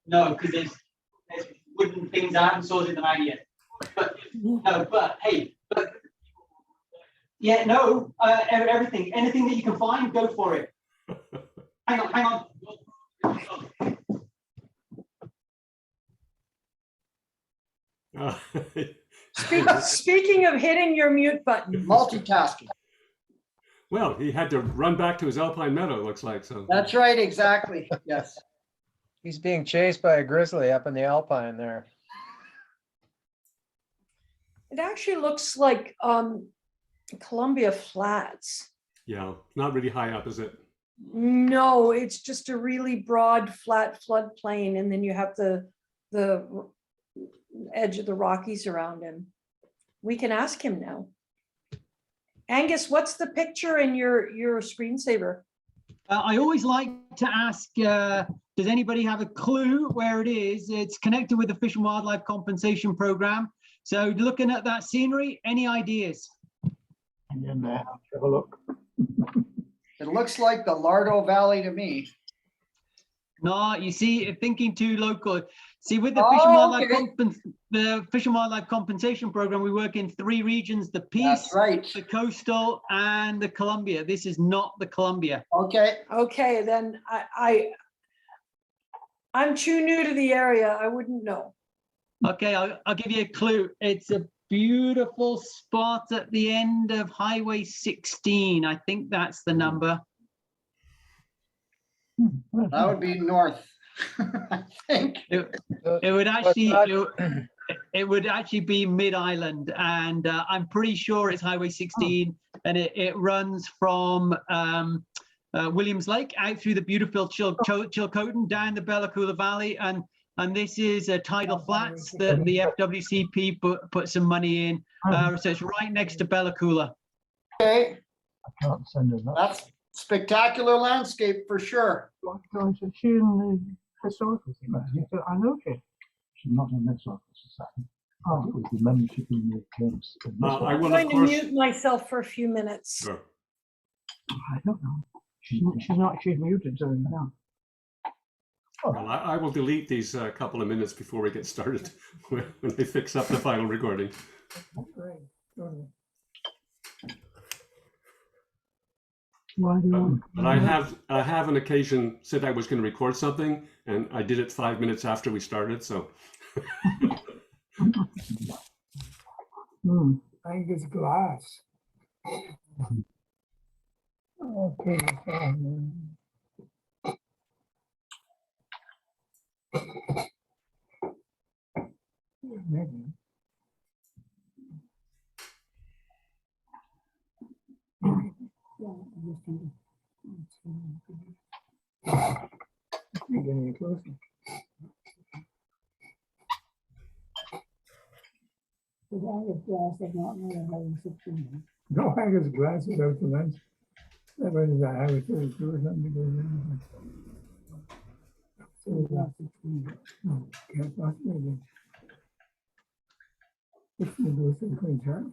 No, because there's wooden things I haven't sorted them out yet. But no, but hey, but yeah, no, everything, anything that you can find, go for it. Hang on. Speaking of hitting your mute button. Multitasking. Well, he had to run back to his alpine meadow, it looks like. So That's right, exactly. Yes. He's being chased by a grizzly up in the alpine there. It actually looks like Columbia Flats. yeah, not really high up, is it? No, it's just a really broad, flat floodplain, and then you have the edge of the Rockies around him. We can ask him now. Angus, what's the picture in your screensaver? I always like to ask, does anybody have a clue where it is? It's connected with the Fish and Wildlife Compensation Program. So looking at that scenery, any ideas? And then have a look. It looks like the Lardo Valley to me. No, you see, thinking too local. See, with the Fish and Wildlife Compensation Program, we work in 3 regions: the Peace, That's right. the Coastal, and the Columbia. This is not the Columbia. Okay. Okay, then I'm too new to the area. I wouldn't know. Okay, I'll give you a clue. It's a beautiful spot at the end of Highway 16. I think that's the number. That would be north, I think. It would actually be Mid-Island, and I'm pretty sure it's Highway 16, and it runs from Williams Lake out through the beautiful Chilcotin down the Bella Coola Valley, and this is tidal flats that the FWCP put some money in. So it's right next to Bella Coola. Okay, I can't send her that. that's spectacular landscape for sure. She's in the historical society. I know she. She's not in the historical society. Oh, it was the membership in the camps. I I'm will, going of to course. mute myself for a few minutes. Sure. I don't know. She's not. She's muted, so no. Well, I will delete these couple of minutes before we get started when they fix up the final recording. Why do you want? But I have on occasion said I was going to record something, and I did it 5 minutes after we started. So Angus glass. Okay. Getting closer. No, Angus glass is out to lunch. That was I was so sure something. No, can't possibly be. It's the goes to the Queen's Heart.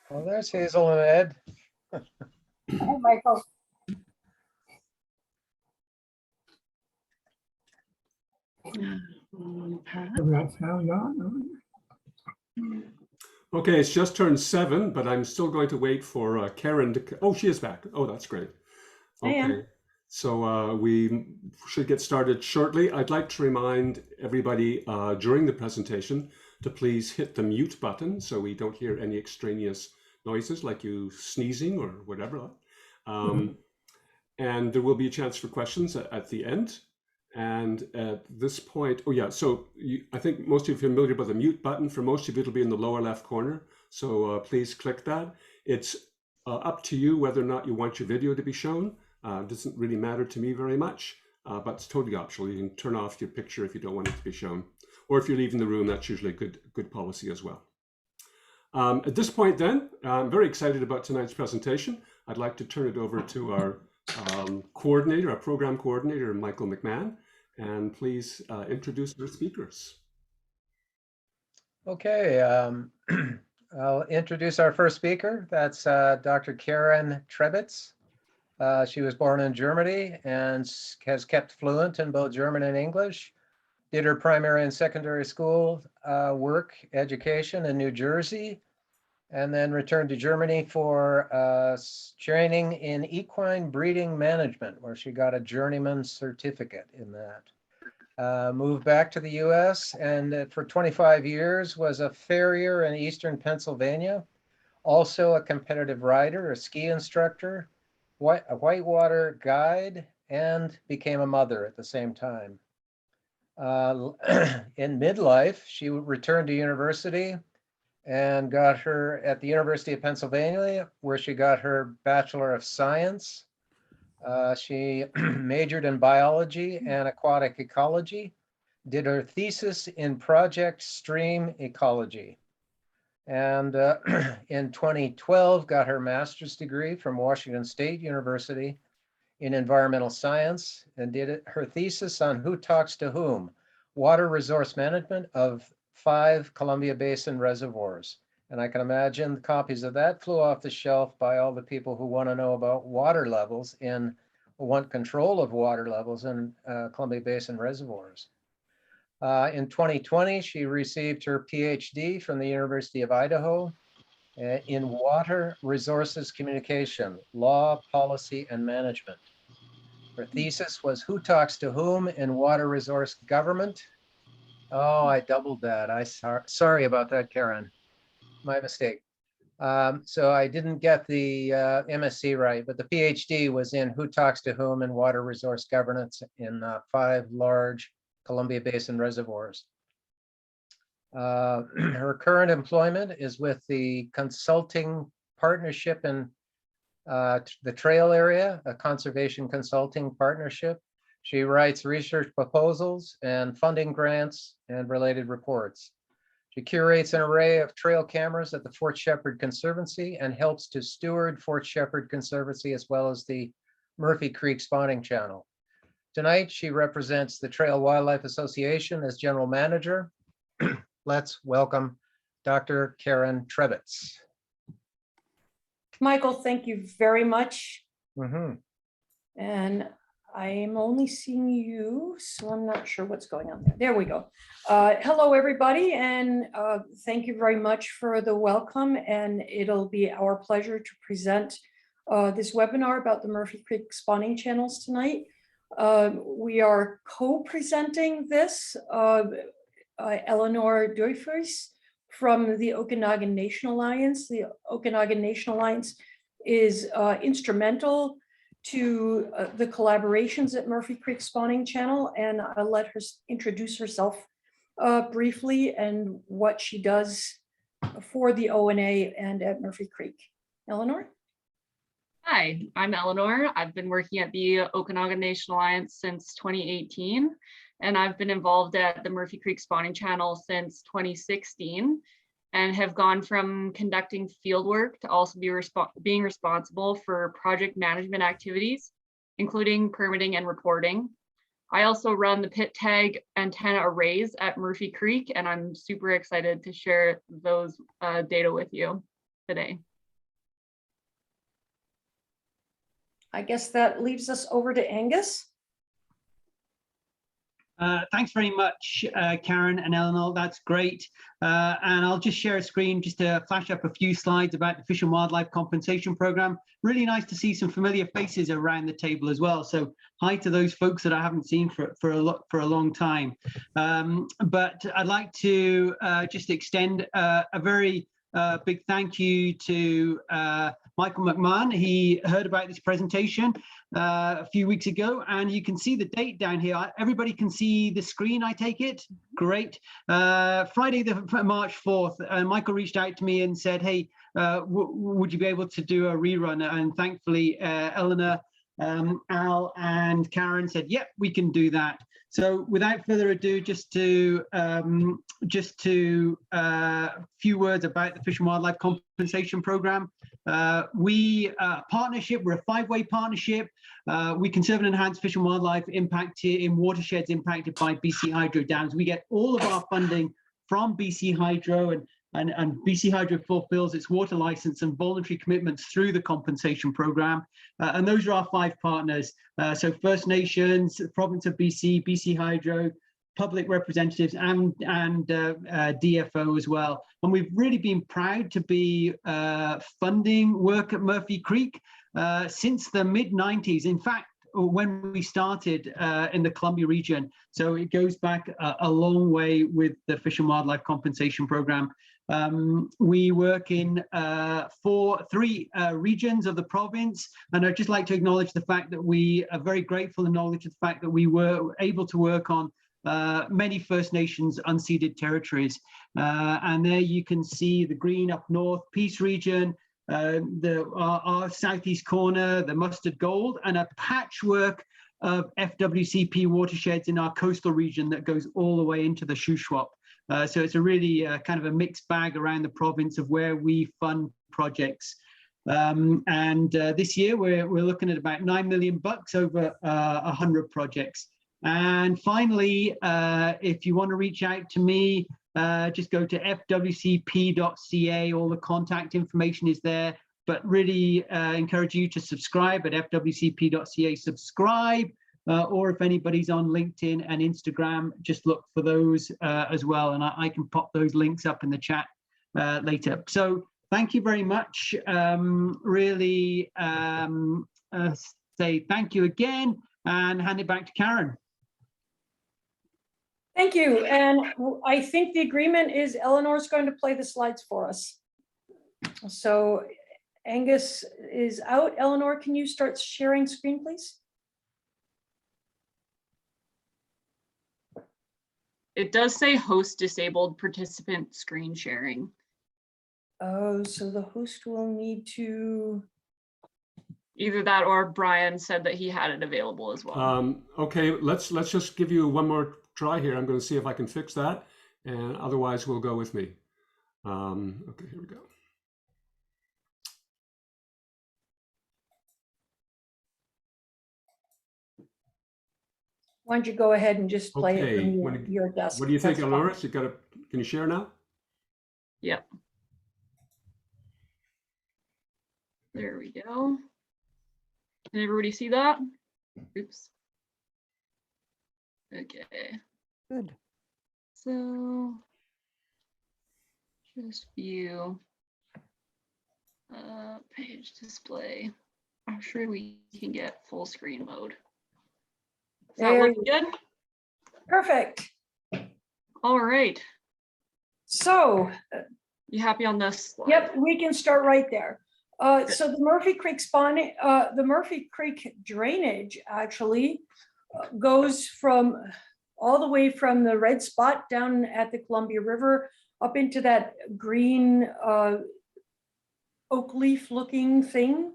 Well, there's Hazel and Ed. Hi, Michael. That's how young. okay, it's just turned 7, but I'm still going to wait for Karen to. Oh, she is back. Oh, that's great. I am. Okay, so we should get started shortly. I'd like to remind everybody during the presentation to please hit the mute button so we don't hear any extraneous noises like you sneezing or whatever. And there will be a chance for questions at the end. And at this point, oh yeah, so I think most of you are familiar with the mute button. For most of you, it'll be in the lower left corner. So please click that. It's up to you whether or not you want your video to be shown. It doesn't really matter to me very much, but it's totally optional. You can turn off your picture if you don't want it to be shown. Or if you're leaving the room, that's usually good policy as well. At this point then, I'm very excited about tonight's presentation. I'd like to turn it over to our coordinator, our program coordinator, Michael McMahon, and please introduce our speakers. Okay, I'll introduce our first speaker. That's Dr. Karen Trebitz. She was born in Germany and has kept fluent in both German and English. Did her primary and secondary school work education in New Jersey, and then returned to Germany for training in equine breeding management, where she got a journeyman certificate in that. Moved back to the US and for 25 years was a farrier in Eastern Pennsylvania, also a competitive rider, a ski instructor, a whitewater guide, and became a mother at the same time. In midlife, she returned to university and got her at the University of Pennsylvania, where she got her Bachelor of Science. She majored in biology and aquatic ecology, did her thesis in project stream ecology, and in 2012 got her master's degree from Washington State University in environmental science, and did her thesis on who talks to whom, water resource management of 5 Columbia Basin reservoirs. And I can imagine copies of that flew off the shelf by all the people who want to know about water levels want control of water levels in Columbia Basin reservoirs. In 2020, she received her PhD from the University of Idaho in water resources communication, law, policy, and management. Her thesis was who talks to whom in water resource government. Oh, I doubled that. Sorry about that, Karen. My mistake. So I didn't get the MSc right, but the PhD was in who talks to whom in water resource governance in 5 large Columbia Basin reservoirs. Her current employment is with the consulting partnership in the trail area, a conservation consulting partnership. She writes research proposals and funding grants and related reports. She curates an array of trail cameras at the Fort Shepherd Conservancy and helps to steward Fort Shepherd Conservancy as well as the Murphy Creek Spawning Channel. Tonight, she represents the Trail Wildlife Association as general manager. Let's welcome Dr. Karen Trebitz. Michael, thank you very much. Mm-hmm. And I'm only seeing you, so I'm not sure what's going on there. There we go. Hello, everybody, and thank you very much for the welcome. And it'll be our pleasure to present this webinar about the Murphy Creek spawning channels tonight. We are co-presenting this, Eleanor Doifers from the Okanagan Nation Alliance. The Okanagan Nation Alliance is instrumental to the collaborations at Murphy Creek Spawning Channel, and I'll let her introduce herself briefly and what she does for the ONA and at Murphy Creek. Eleanor? Hi, I'm Eleanor. I've been working at the Okanagan Nation Alliance since 2018, and I've been involved at the Murphy Creek Spawning Channel since 2016, and have gone from conducting field work to also being responsible for project management activities, including permitting and reporting. I also run the pit tag antenna arrays at Murphy Creek, and I'm super excited to share those data with you today. I guess that leaves us over to Angus. Thanks very much, Karen and Eleanor. That's great. And I'll just share a screen just to flash up a few slides about the Fish and Wildlife Compensation Program. Really nice to see some familiar faces around the table as well. So hi to those folks that I haven't seen for a long time. But I'd like to just extend a very big thank you to Michael McMahon. He heard about this presentation a few weeks ago, and you can see the date down here. Everybody can see the screen, I take it? Great. Friday, March 4th, Michael reached out to me and said, hey, would you be able to do a rerun? And thankfully, Eleanor, Al, and Karen said, yep, we can do that. So without further ado, just to few words about the Fish and Wildlife Compensation Program. We're a 5-way partnership. We conserve and enhance fish and wildlife impacted in watersheds impacted by BC Hydro dams. We get all of our funding from BC Hydro, and and BC Hydro fulfills its water license and voluntary commitments through the compensation program. And those are our 5 partners. So First Nations, the province of BC, BC Hydro, public representatives, and DFO as well. And we've really been proud to be funding work at Murphy Creek since the mid-90s. In fact, when we started in the Columbia region. So it goes back a long way with the Fish and Wildlife Compensation Program. We work in 3 regions of the province, and I'd just like to acknowledge the fact that we are very grateful and acknowledge the fact that we were able to work on many First Nations unceded territories. And there you can see the green up north, Peace region, our southeast corner, the mustard gold, and a patchwork of FWCP watersheds in our coastal region that goes all the way into the Shuswap. So it's a really kind of a mixed bag around the province of where we fund projects. This year we're looking at about $9 million over 100 projects. And finally, if you want to reach out to me, just go to fwcp.ca. All the contact information is there, but really encourage you to subscribe at fwcp.ca. Subscribe, or if anybody's on LinkedIn and Instagram, just look for those as well. And I can pop those links up in the chat later. So thank you very much. Really say thank you again and hand it back to Karen. Thank you. And I think the agreement is Eleanor's going to play the slides for us. So Angus is out. Eleanor, can you start sharing screen, please? It does say host disabled participant screen sharing. Oh, so the host will need to. Either that or Brian said that he had it available as well. Okay, let's just give you one more try here. I'm going to see if I can fix that, and otherwise we'll go with me. Okay, here we go. Why don't you go ahead and just play it from your desk? What do you think, Eleanor? Can you share now? Yep. There we go. Can everybody see that? Oops. Okay. Good. So just view page display. I'm sure we can get full screen mode. Does that look good? Perfect. All right. So you happy on this slide? Yep, we can start right there. So the Murphy Creek spawning, the Murphy Creek drainage actually goes from all the way from the red spot down at the Columbia River up into that green oak leaf looking thing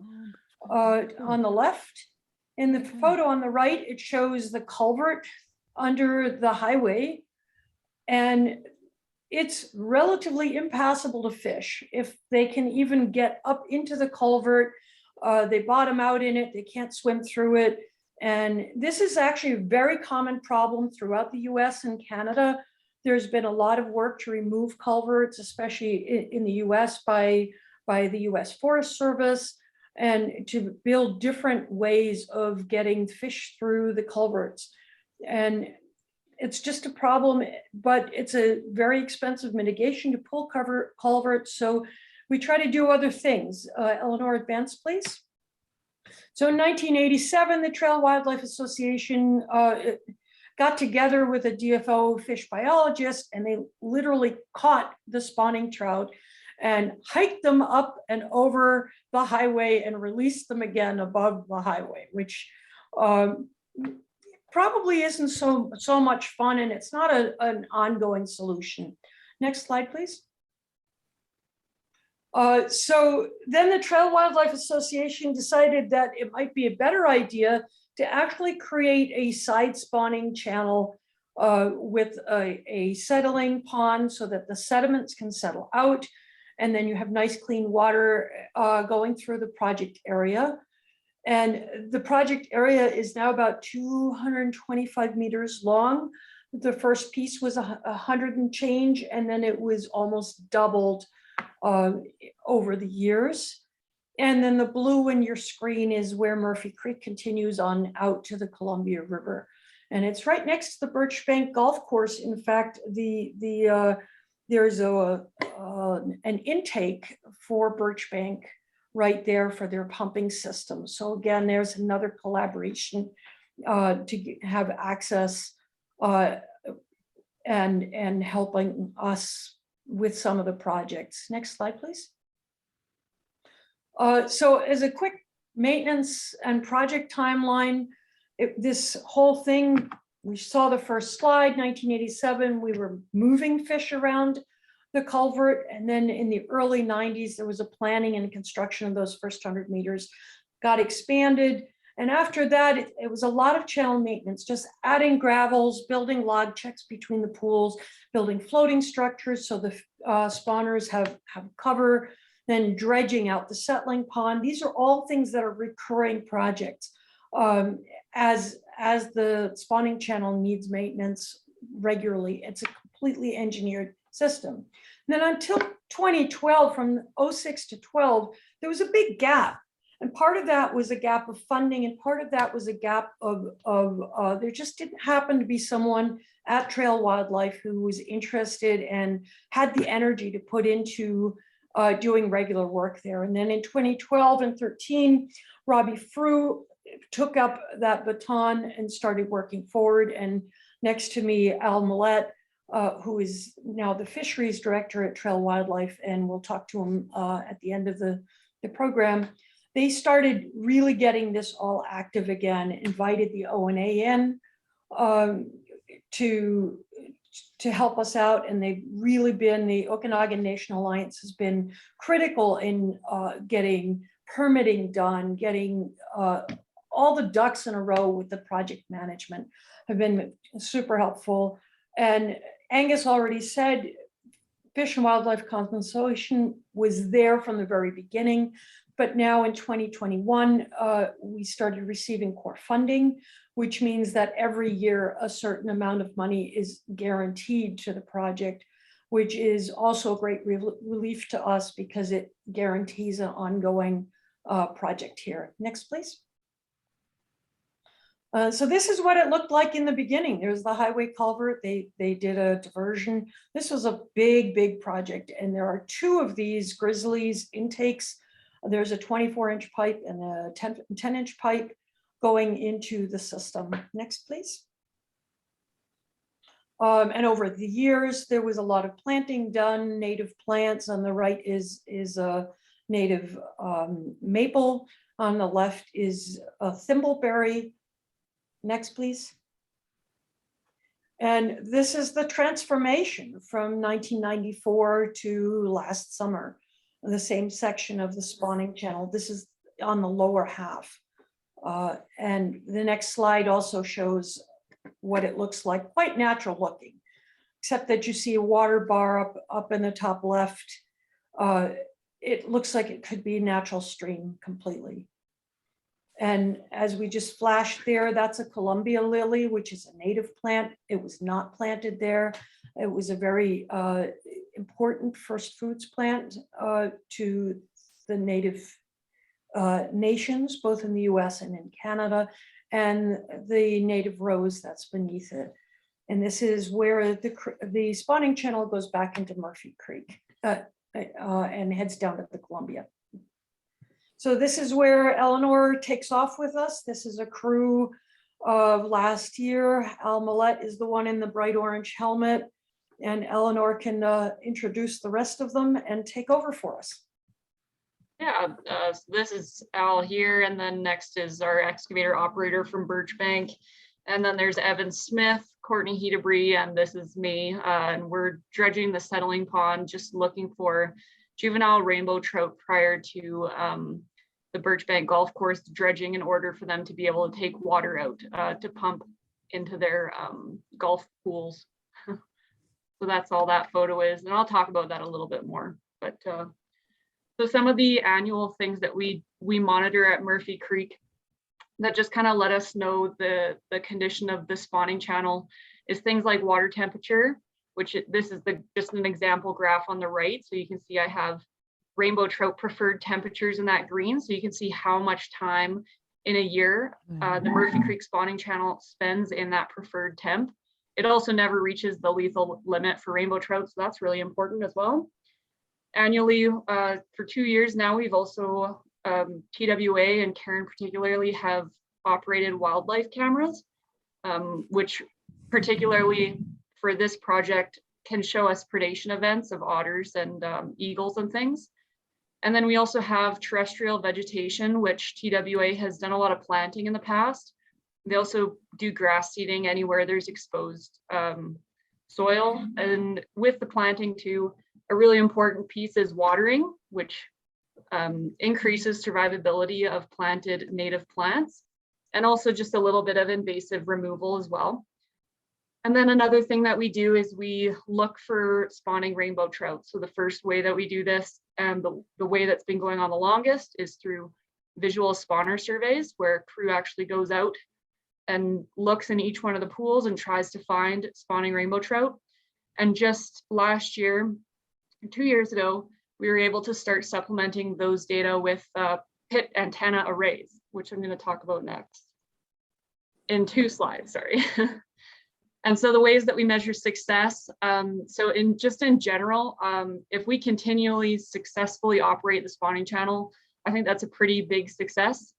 on the left. In the photo on the right, it shows the culvert under the highway, and it's relatively impassable to fish. If they can even get up into the culvert, they bottom out in it, they can't swim through it. And this is actually a very common problem throughout the US and Canada. There's been a lot of work to remove culverts, especially in the US by the US Forest Service, and to build different ways of getting fish through the culverts. And it's just a problem, but it's a very expensive mitigation to pull culverts. So we try to do other things. Eleanor, advance, please. So in 1987, the Trail Wildlife Association got together with a DFO fish biologist, and they literally caught the spawning trout and hiked them up and over the highway and released them again above the highway, which probably isn't so much fun, and it's not an ongoing solution. Next slide, please. So then the Trail Wildlife Association decided that it might be a better idea to actually create a side spawning channel with a settling pond so that the sediments can settle out, and then you have nice clean water going through the project area. And the project area is now about 225 meters long. The first piece was 100 and change, and then it was almost doubled over the years. And then the blue in your screen is where Murphy Creek continues on out to the Columbia River. And it's right next to the Birch Bank Golf Course. In fact, there's an intake for Birch Bank right there for their pumping system. So again, there's another collaboration to have access and helping us with some of the projects. Next slide, please. So as a quick maintenance and project timeline, this whole thing, we saw the first slide, 1987, we were moving fish around the culvert. And then in the early 90s, there was a planning and construction of those first 100 meters, got expanded. And after that, it was a lot of channel maintenance, just adding gravels, building log checks between the pools, building floating structures so the spawners have cover, then dredging out the settling pond. These are all things that are recurring projects as the spawning channel needs maintenance regularly. It's a completely engineered system. And then until 2012, from 06 to 12, there was a big gap. And part of that was a gap of funding, and part of that was a gap of there just didn't happen to be someone at Trail Wildlife who was interested and had the energy to put into doing regular work there. And then in 2012 and 13, Robbie Frew took up that baton and started working forward. And next to me, Al Millett, who is now the fisheries director at Trail Wildlife, and we'll talk to him at the end of the program. They started really getting this all active again, invited the ONA in to help us out. And they've really been, the Okanagan Nation Alliance has been critical in getting permitting done, getting all the ducks in a row with the project management, have been super helpful. And Angus already said, Fish and Wildlife Conservation was there from the very beginning. But now in 2021, we started receiving core funding, which means that every year a certain amount of money is guaranteed to the project, which is also a great relief to us because it guarantees an ongoing project here. Next, please. So this is what it looked like in the beginning. There's the highway culvert. They did a diversion. This was a big project. And there are two of these Grizzlies intakes. There's a 24-inch pipe and a 10-inch pipe going into the system. Next, please. And over the years, there was a lot of planting done, native plants. On the right is a native maple. On the left is a thimbleberry. Next, please. And this is the transformation from 1994 to last summer. The same section of the spawning channel. This is on the lower half. And the next slide also shows what it looks like, quite natural looking, except that you see a water bar up in the top left. It looks like it could be a natural stream completely. And as we just flashed there, that's a Columbia lily, which is a native plant. It was not planted there. It was a very important first foods plant to the native nations, both in the US and in Canada, and the native rose that's beneath it. And this is where the spawning channel goes back into Murphy Creek and heads down to the Columbia. So this is where Eleanor takes off with us. This is a crew of last year. Al Millett is the one in the bright orange helmet, and Eleanor can introduce the rest of them and take over for us. Yeah, so this is Al here, and then next is our excavator operator from Birch Bank. And then there's Evan Smith, Courtney Hedebrie, and this is me. And we're dredging the settling pond, just looking for juvenile rainbow trout prior to the Birch Bank Golf Course dredging in order for them to be able to take water out to pump into their golf pools. So that's all that photo is. And I'll talk about that a little bit more. But so some of the annual things that we monitor at Murphy Creek that just kind of let us know the condition of the spawning channel is things like water temperature, which this is just an example graph on the right. So you can see I have rainbow trout preferred temperatures in that green. So you can see how much time in a year the Murphy Creek spawning channel spends in that preferred temp. It also never reaches the lethal limit for rainbow trout, so that's really important as well. Annually, for 2 years now, we've also, TWA and Karen particularly, have operated wildlife cameras, which particularly for this project can show us predation events of otters and eagles and things. And then we also have terrestrial vegetation, which TWA has done a lot of planting in the past. They also do grass seeding anywhere there's exposed soil. And with the planting too, a really important piece is watering, which increases survivability of planted native plants, and also just a little bit of invasive removal as well. And then another thing that we do is we look for spawning rainbow trout. So the first way that we do this, and the way that's been going on the longest, is through visual spawner surveys, where a crew actually goes out and looks in each one of the pools and tries to find spawning rainbow trout. And just last year, 2 years ago, we were able to start supplementing those data with pit antenna arrays, which I'm going to talk about next in 2 slides, sorry. And so the ways that we measure success, so in general, if we continually successfully operate the spawning channel, I think that's a pretty big success.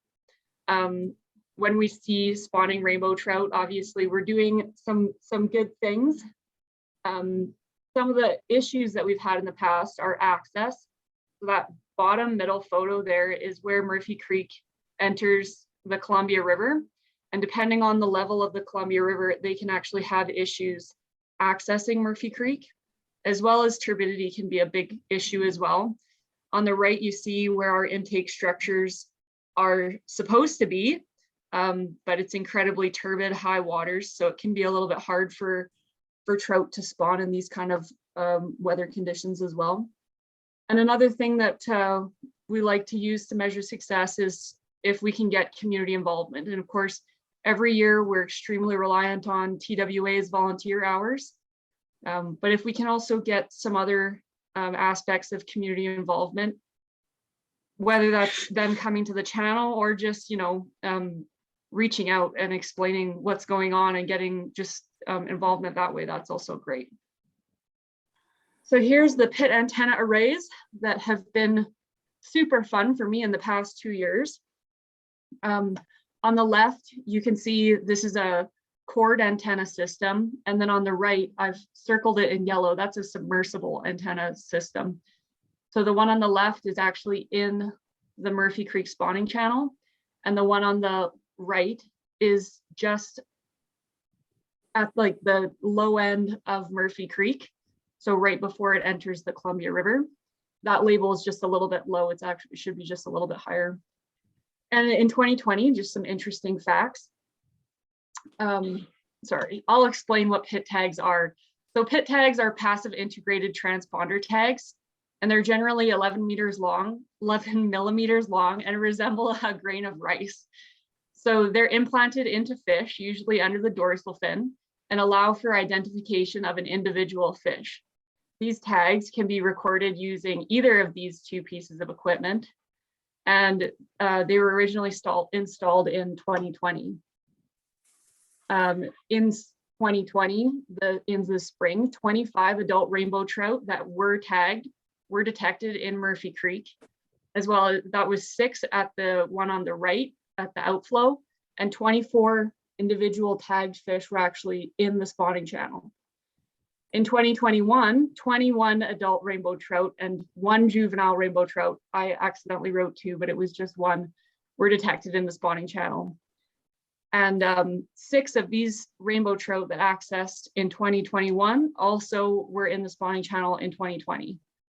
When we see spawning rainbow trout, obviously we're doing some good things. Some of the issues that we've had in the past are access. So that bottom middle photo there is where Murphy Creek enters the Columbia River. And depending on the level of the Columbia River, they can actually have issues accessing Murphy Creek, as well as turbidity can be a big issue as well. On the right, you see where our intake structures are supposed to be, but it's incredibly turbid, high waters. So it can be a little bit hard for trout to spawn in these kind of weather conditions as well. And another thing that we like to use to measure success is if we can get community involvement. And of course, every year we're extremely reliant on TWA's volunteer hours. But if we can also get some other aspects of community involvement, whether that's them coming to the channel or just, reaching out and explaining what's going on and getting just involvement that way, that's also great. So here's the pit antenna arrays that have been super fun for me in the past 2 years. On the left, you can see this is a cord antenna system. And then on the right, I've circled it in yellow. That's a submersible antenna system. So the one on the left is actually in the Murphy Creek spawning channel. And the one on the right is just at like the low end of Murphy Creek. So right before it enters the Columbia River. That label is just a little bit low. It should be just a little bit higher. And in 2020, just some interesting facts. Sorry, I'll explain what pit tags are. So pit tags are passive integrated transponder tags, and they're generally 11 millimeters long, and resemble a grain of rice. So they're implanted into fish, usually under the dorsal fin, and allow for identification of an individual fish. These tags can be recorded using either of these 2 pieces of equipment. And they were originally installed in 2020. In 2020, in the spring, 25 adult rainbow trout that were tagged were detected in Murphy Creek, as well as that was 6 at the one on the right at the outflow, and 24 individual tagged fish were actually in the spawning channel. In 2021, 21 adult rainbow trout and 1 juvenile rainbow trout, I accidentally wrote 2, but it was just 1, were detected in the spawning channel. And 6 of these rainbow trout that accessed in 2021 also were in the spawning channel in 2020,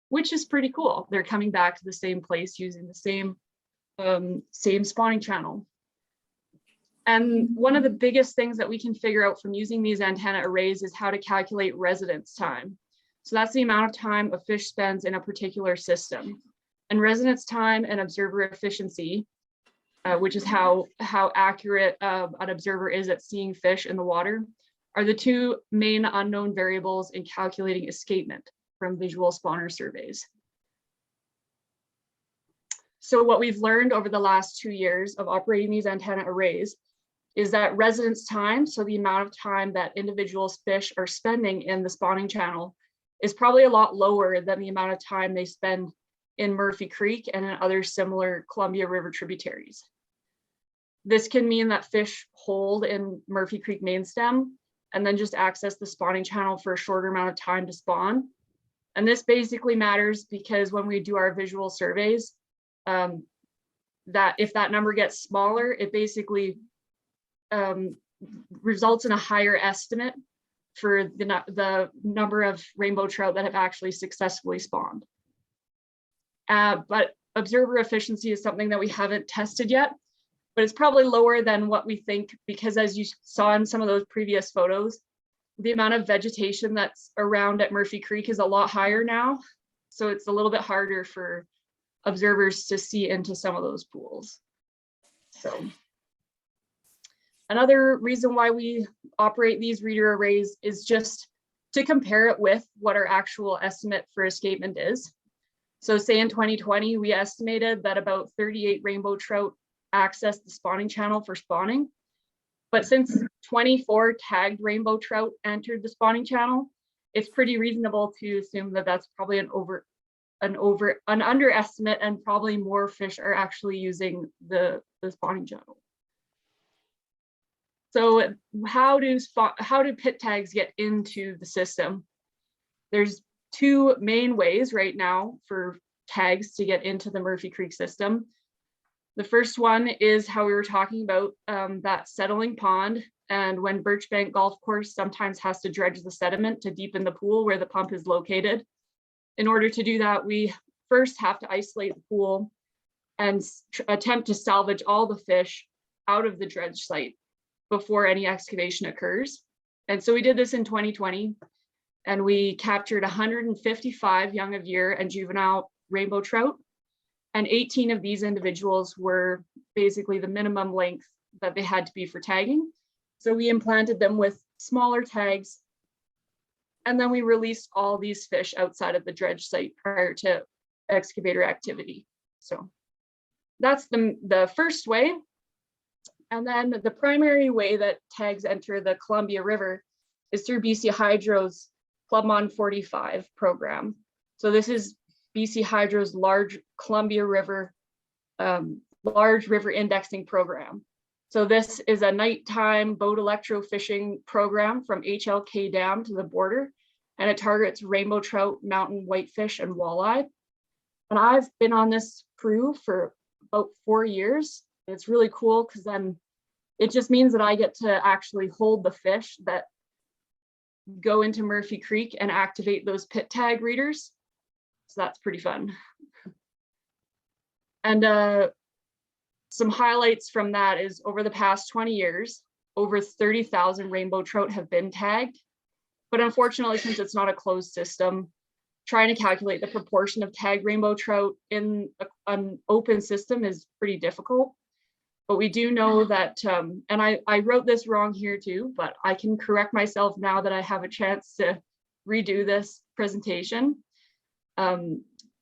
which is pretty cool. They're coming back to the same place using the same spawning channel. And one of the biggest things that we can figure out from using these antenna arrays is how to calculate residence time. So that's the amount of time a fish spends in a particular system. And residence time and observer efficiency, which is how accurate an observer is at seeing fish in the water, are the two main unknown variables in calculating escapement from visual spawner surveys. So what we've learned over the last 2 years of operating these antenna arrays is that residence time, so the amount of time that individuals fish are spending in the spawning channel, is probably a lot lower than the amount of time they spend in Murphy Creek and in other similar Columbia River tributaries. This can mean that fish hold in Murphy Creek main stem and then just access the spawning channel for a shorter amount of time to spawn. And this basically matters because when we do our visual surveys, that if that number gets smaller, it basically results in a higher estimate for the number of rainbow trout that have actually successfully spawned. But observer efficiency is something that we haven't tested yet, but it's probably lower than what we think, because as you saw in some of those previous photos, the amount of vegetation that's around at Murphy Creek is a lot higher now. So it's a little bit harder for observers to see into some of those pools. So another reason why we operate these reader arrays is just to compare it with what our actual estimate for escapement is. So say in 2020, we estimated that about 38 rainbow trout accessed the spawning channel for spawning. But since 24 tagged rainbow trout entered the spawning channel, it's pretty reasonable to assume that that's probably an underestimate, and probably more fish are actually using the spawning channel. So how do pit tags get into the system? There's two main ways right now for tags to get into the Murphy Creek system. The first one is how we were talking about, that settling pond, and when Birchbank Golf Course sometimes has to dredge the sediment to deepen the pool where the pump is located. In order to do that, we first have to isolate the pool and attempt to salvage all the fish out of the dredge site before any excavation occurs. And so we did this in 2020, and we captured 155 young of year and juvenile rainbow trout. And 18 of these individuals were basically the minimum length that they had to be for tagging. So we implanted them with smaller tags, and then we released all these fish outside of the dredge site prior to excavator activity. So that's the first way. And then the primary way that tags enter the Columbia River is through BC Hydro's Club Mon 45 program. So this is BC Hydro's large Columbia River, large river indexing program. So this is a nighttime boat electrofishing program from HLK Dam to the border, and it targets rainbow trout, mountain whitefish, and walleye. And I've been on this crew for about 4 years. It's really cool because then it just means that I get to actually hold the fish that go into Murphy Creek and activate those pit tag readers. So that's pretty fun. And some highlights from that is over the past 20 years, over 30,000 rainbow trout have been tagged. But unfortunately, since it's not a closed system, trying to calculate the proportion of tagged rainbow trout in an open system is pretty difficult. But we do know that, and I wrote this wrong here too, but I can correct myself now that I have a chance to redo this presentation.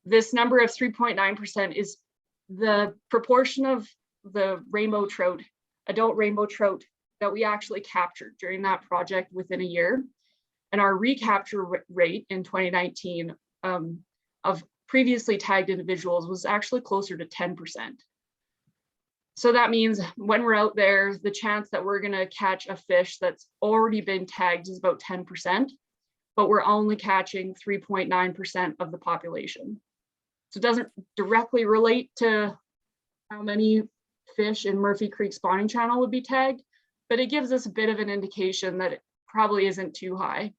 This number of 3.9% is the proportion of the rainbow trout, adult rainbow trout, that we actually captured during that project within a year. And our recapture rate in 2019 of previously tagged individuals was actually closer to 10%. So that means when we're out there, the chance that we're going to catch a fish that's already been tagged is about 10%, but we're only catching 3.9% of the population. So it doesn't directly relate to how many fish in Murphy Creek spawning channel would be tagged, but it gives us a bit of an indication that it probably isn't too high.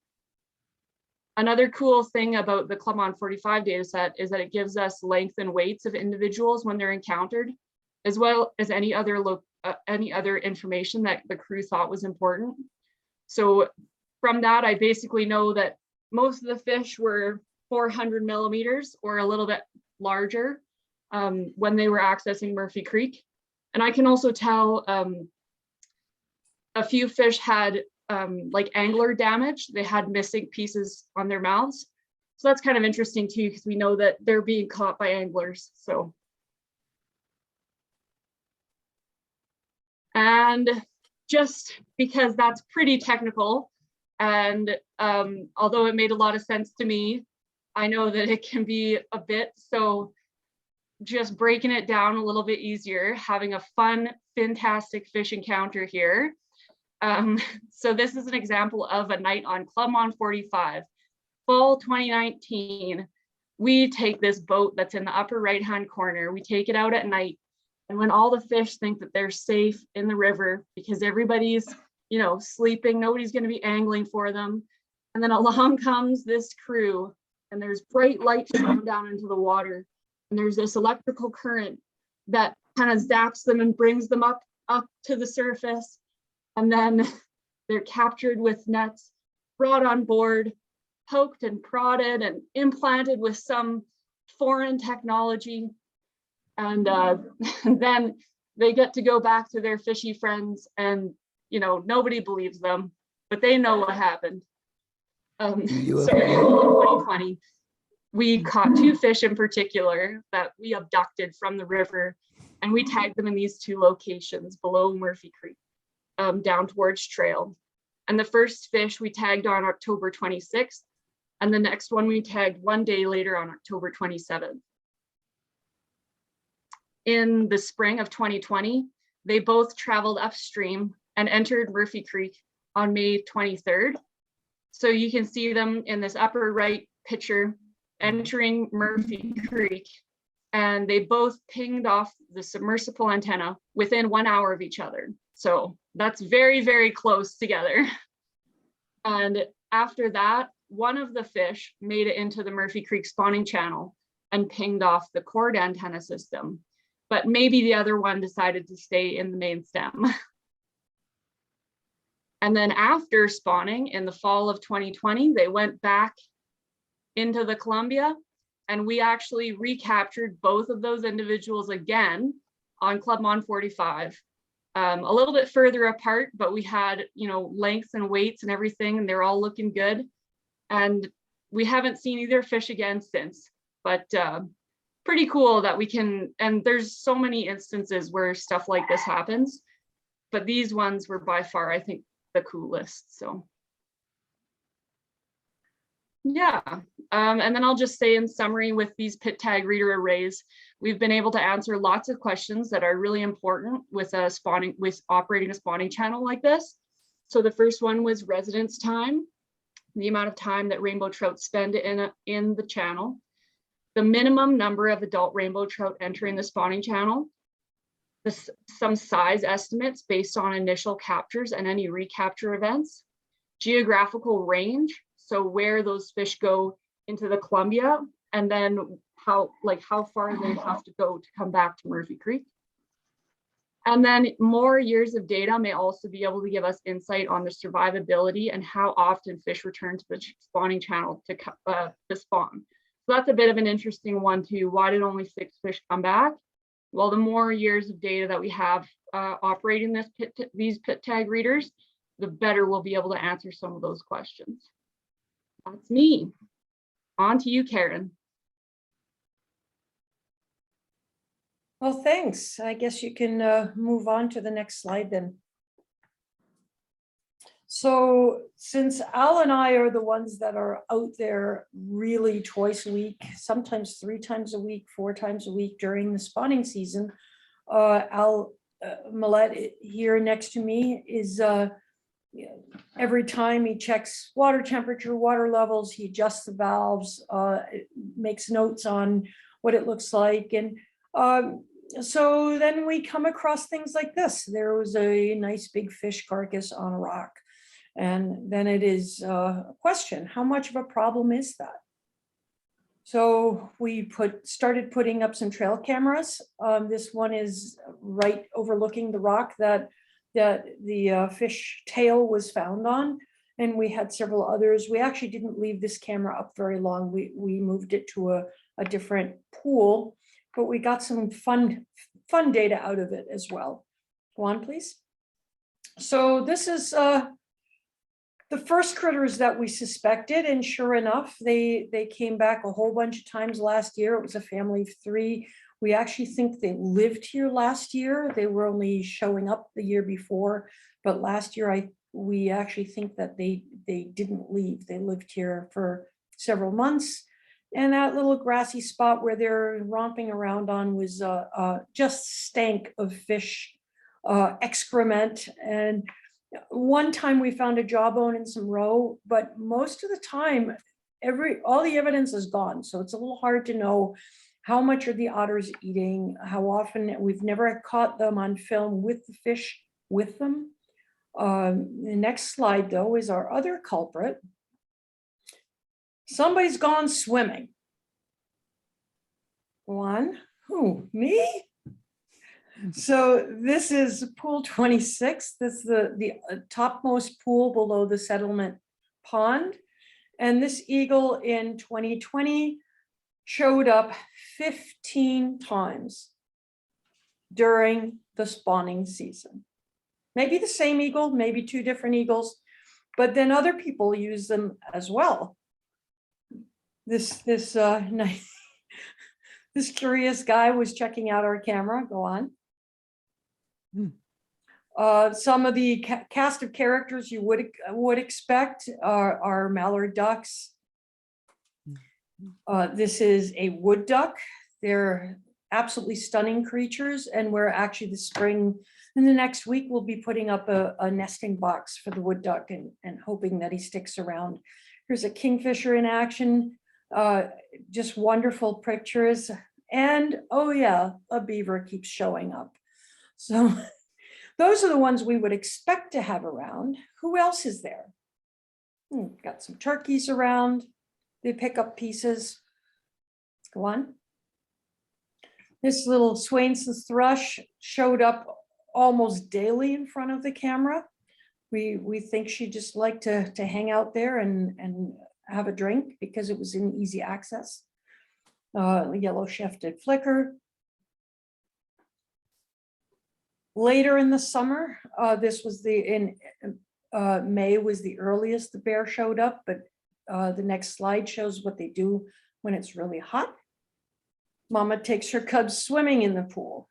Another cool thing about the Club Mon 45 data set is that it gives us length and weights of individuals when they're encountered, as well as any other information that the crew thought was important. So from that, I basically know that most of the fish were 400 millimeters or a little bit larger when they were accessing Murphy Creek. And I can also tell a few fish had like angler damage. They had missing pieces on their mouths. So that's kind of interesting too, because we know that they're being caught by anglers. So, and just because that's pretty technical, and although it made a lot of sense to me, I know that it can be a bit, so just breaking it down a little bit easier, having a fun, fantastic fish encounter here. So this is an example of a night on Club Mon 45, fall 2019. We take this boat that's in the upper right-hand corner, we take it out at night, and when all the fish think that they're safe in the river because everybody's, you know, sleeping, nobody's going to be angling for them, and then along comes this crew, and there's bright lights shining down into the water, and there's this electrical current that kind of zaps them and brings them up to the surface, and then they're captured with nets, brought on board, poked and prodded and implanted with some foreign technology, and then they get to go back to their fishy friends, and you know, nobody believes them, but they know what happened. So in 2020, we caught 2 fish in particular that we abducted from the river, and we tagged them in these 2 locations below Murphy Creek, down towards Trail. And the first fish we tagged on October 26th, and the next one we tagged 1 day later on October 27th. In the spring of 2020, they both traveled upstream and entered Murphy Creek on May 23rd. So you can see them in this upper right picture entering Murphy Creek, and they both pinged off the submersible antenna within 1 hour of each other. So that's very, very close together. And after that, one of the fish made it into the Murphy Creek spawning channel and pinged off the cord antenna system, but maybe the other one decided to stay in the main stem. And then after spawning in the fall of 2020, they went back into the Columbia, and we actually recaptured both of those individuals again on Club Mon 45. A little bit further apart, but we had, you know, lengths and weights and everything, and they're all looking good. And we haven't seen either fish again since, but pretty cool that we can, and there's so many instances where stuff like this happens, but these ones were by far, I think, the coolest. So yeah, and then I'll just say in summary, with these pit tag reader arrays, we've been able to answer lots of questions that are really important with operating a spawning channel like this. So the first one was residence time, the amount of time that rainbow trout spend in the channel, the minimum number of adult rainbow trout entering the spawning channel, some size estimates based on initial captures and any recapture events, geographical range, so where those fish go into the Columbia, and then how far they have to go to come back to Murphy Creek. And then more years of data may also be able to give us insight on the survivability and how often fish return to the spawning channel to spawn. So that's a bit of an interesting one too. Why did only 6 fish come back? Well, the more years of data that we have operating these pit tag readers, the better we'll be able to answer some of those questions. That's me. On to you, Karen. Well, thanks. I guess you can move on to the next slide then. So since Al and I are the ones that are out there really twice a week, sometimes 3 times a week, 4 times a week during the spawning season, Al Millette here next to me is every time he checks water temperature, water levels, he adjusts the valves, makes notes on what it looks like. And so then we come across things like this. There was a nice big fish carcass on a rock. And then it is a question, how much of a problem is that? So we started putting up some trail cameras. This one is right overlooking the rock that the fish tail was found on. And we had several others. We actually didn't leave this camera up very long. We moved it to a different pool, but we got some fun data out of it as well. Go on, please. So this is the first critters that we suspected, and sure enough, they came back a whole bunch of times last year. It was a family of 3. We actually think they lived here last year. They were only showing up the year before, but last year we actually think that they didn't leave. They lived here for several months. And that little grassy spot where they're romping around on was just stank of fish excrement. And one time we found a jawbone and some roe, but most of the time, all the evidence is gone. So it's a little hard to know how much are the otters eating, how often. We've never caught them on film with the fish with them. The next slide, though, is our other culprit. Somebody's gone swimming. One, who, me? So this is pool 26. This is the topmost pool below the settlement pond. And this eagle in 2020 showed up 15 times during the spawning season. Maybe the same eagle, maybe 2 different eagles, but then other people use them as well. This nice, this curious guy was checking out our camera. Go on. Some of the cast of characters you would expect are mallard ducks. This is a wood duck. They're absolutely stunning creatures, and we're actually in the next week, we'll be putting up a nesting box for the wood duck and hoping that he sticks around. Here's a kingfisher in action. Just wonderful pictures. And oh yeah, a beaver keeps showing up. So those are the ones we would expect to have around. Who else is there? Got some turkeys around. They pick up pieces. Go on. This little Swainson's thrush showed up almost daily in front of the camera. We think she just liked to hang out there and have a drink because it was in easy access. Yellow shafted flicker. Later in the summer, this was in May was the earliest the bear showed up, but the next slide shows what they do when it's really hot. Mama takes her cubs swimming in the pool.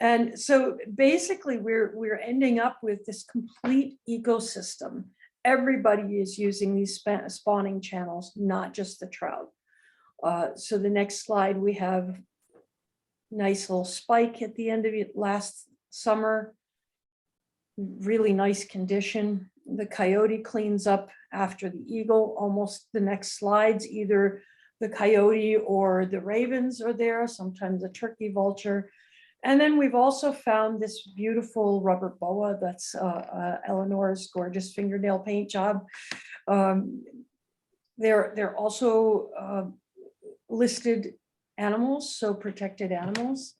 And so basically we're ending up with this complete ecosystem. Everybody is using these spawning channels, not just the trout. So the next slide, we have nice little spike at the end of it last summer. Really nice condition. The coyote cleans up after the eagle. Almost the next slides, either the coyote or the ravens are there, sometimes a turkey vulture. And then we've also found this beautiful rubber boa. That's Eleanor's gorgeous fingernail paint job. They're also listed animals, so protected animals.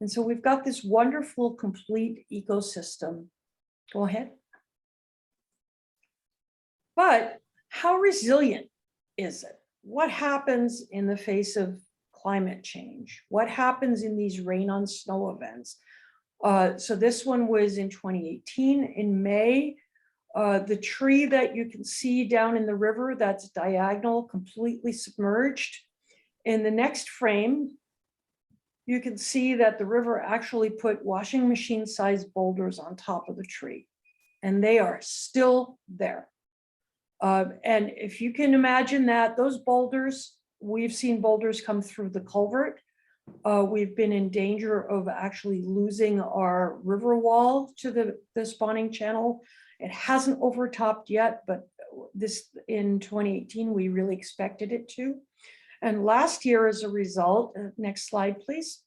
And so we've got this wonderful, complete ecosystem. Go ahead. But how resilient is it? What happens in the face of climate change? What happens in these rain on snow events? So this one was in 2018 in May. The tree that you can see down in the river that's diagonal, completely submerged. In the next frame, you can see that the river actually put washing machine sized boulders on top of the tree, and they are still there. And if you can imagine that, those boulders, we've seen boulders come through the culvert. We've been in danger of actually losing our river wall to the spawning channel. It hasn't overtopped yet, but this in 2018, we really expected it to. And last year, as a result, next slide, please.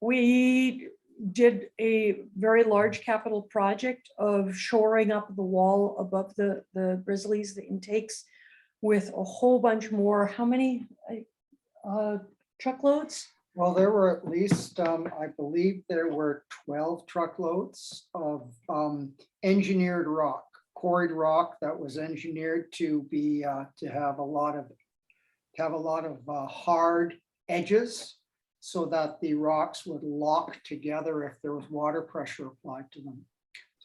We did a very large capital project of shoring up the wall above the grizzlies, the intakes, with a whole bunch more. How many truckloads? Well, there were at least, I believe there were 12 truckloads of engineered rock, quarried rock that was engineered to be to have a lot of hard edges, so that the rocks would lock together if there was water pressure applied to them.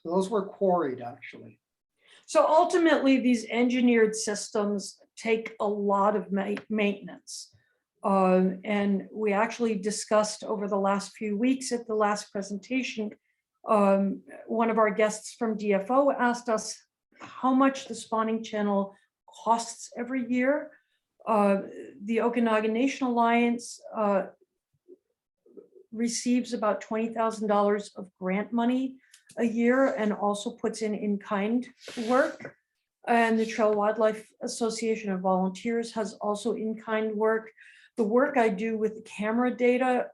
So those were quarried, actually. So ultimately, these engineered systems take a lot of maintenance. And we actually discussed over the last few weeks at the last presentation, one of our guests from DFO asked us how much the spawning channel costs every year. The Okanagan Nation Alliance receives about $20,000 of grant money a year and also puts in-kind work. And the Trail Wildlife Association of Volunteers has also in-kind work. The work I do with the camera data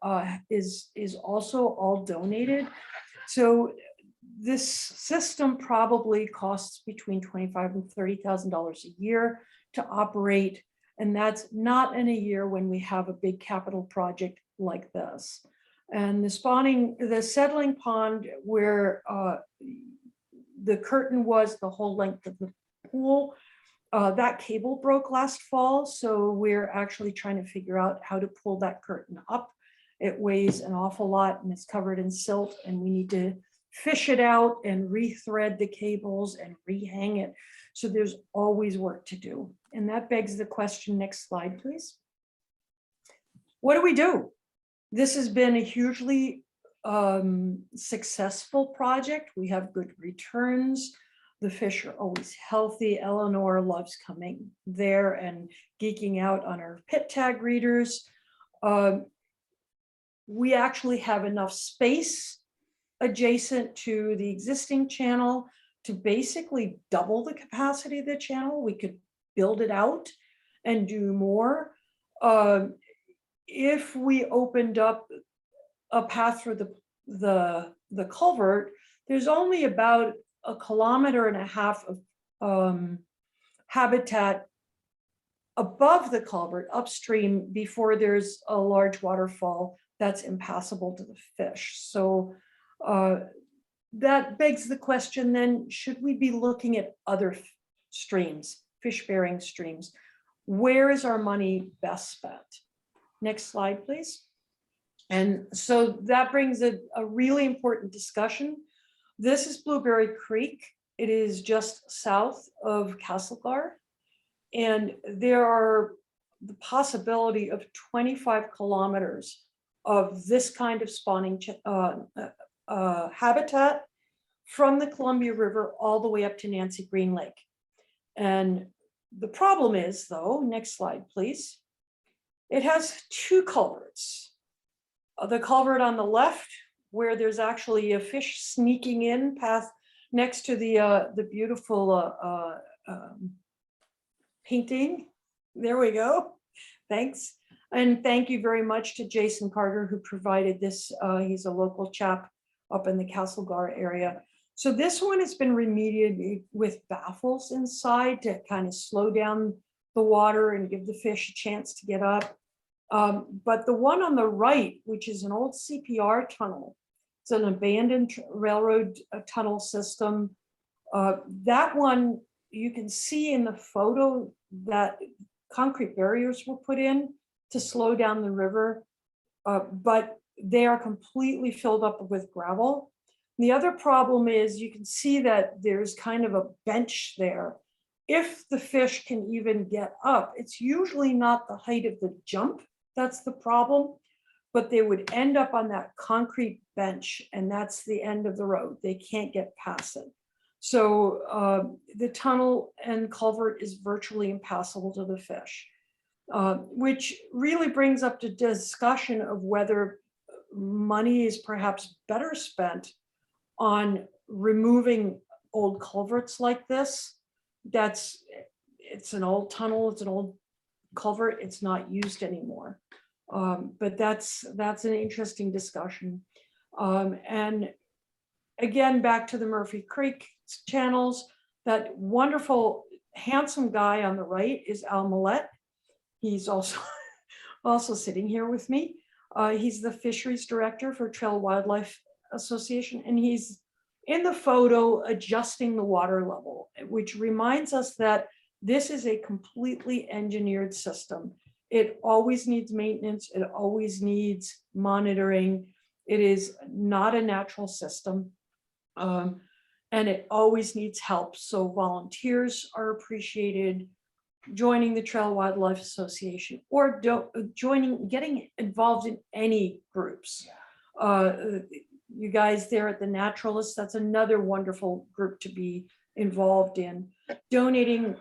is also all donated. So this system probably costs between $25,000 and $30,000 a year to operate. And that's not in a year when we have a big capital project like this. And the settling pond where the curtain was the whole length of the pool, that cable broke last fall. So we're actually trying to figure out how to pull that curtain up. It weighs an awful lot and it's covered in silt, and we need to fish it out and rethread the cables and rehang it. So there's always work to do. And that begs the question, next slide, please. What do we do? This has been a hugely successful project. We have good returns. The fish are always healthy. Eleanor loves coming there and geeking out on our pit tag readers. We actually have enough space adjacent to the existing channel to basically double the capacity of the channel. We could build it out and do more. If we opened up a path through the culvert, there's only about 1.5 kilometers of habitat above the culvert upstream before there's a large waterfall that's impassable to the fish. So that begs the question then, should we be looking at other streams, fish-bearing streams? Where is our money best spent? Next slide, please. And so that brings a really important discussion. This is Blueberry Creek. It is just south of Castlegar. And there are the possibility of 25 kilometers of this kind of spawning habitat from the Columbia River all the way up to Nancy Green Lake. And the problem is, though, next slide, please. It has 2 culverts. The culvert on the left, where there's actually a fish sneaking in path next to the beautiful painting. There we go. Thanks. And thank you very much to Jason Carter, who provided this. He's a local chap up in the Castlegar area. So this one has been remediated with baffles inside to kind of slow down the water and give the fish a chance to get up. But the one on the right, which is an old CPR tunnel, it's an abandoned railroad tunnel system. That one, you can see in the photo that concrete barriers were put in to slow down the river, but they are completely filled up with gravel. The other problem is you can see that there's kind of a bench there. If the fish can even get up, it's usually not the height of the jump that's the problem, but they would end up on that concrete bench, and that's the end of the road. They can't get past it. So the tunnel and culvert is virtually impassable to the fish, which really brings up the discussion of whether money is perhaps better spent on removing old culverts like this. It's an old tunnel, it's an old culvert, it's not used anymore. But that's an interesting discussion. And again, back to the Murphy Creek channels, that wonderful, handsome guy on the right is Al Millette. He's also sitting here with me. He's the fisheries director for Trail Wildlife Association, and he's in the photo adjusting the water level, which reminds us that this is a completely engineered system. It always needs maintenance. It always needs monitoring. It is not a natural system. and it always needs help. So volunteers are appreciated. Joining the Trail Wildlife Association, or getting involved in any groups. You guys there at the Naturalists, that's another wonderful group to be involved in. Donating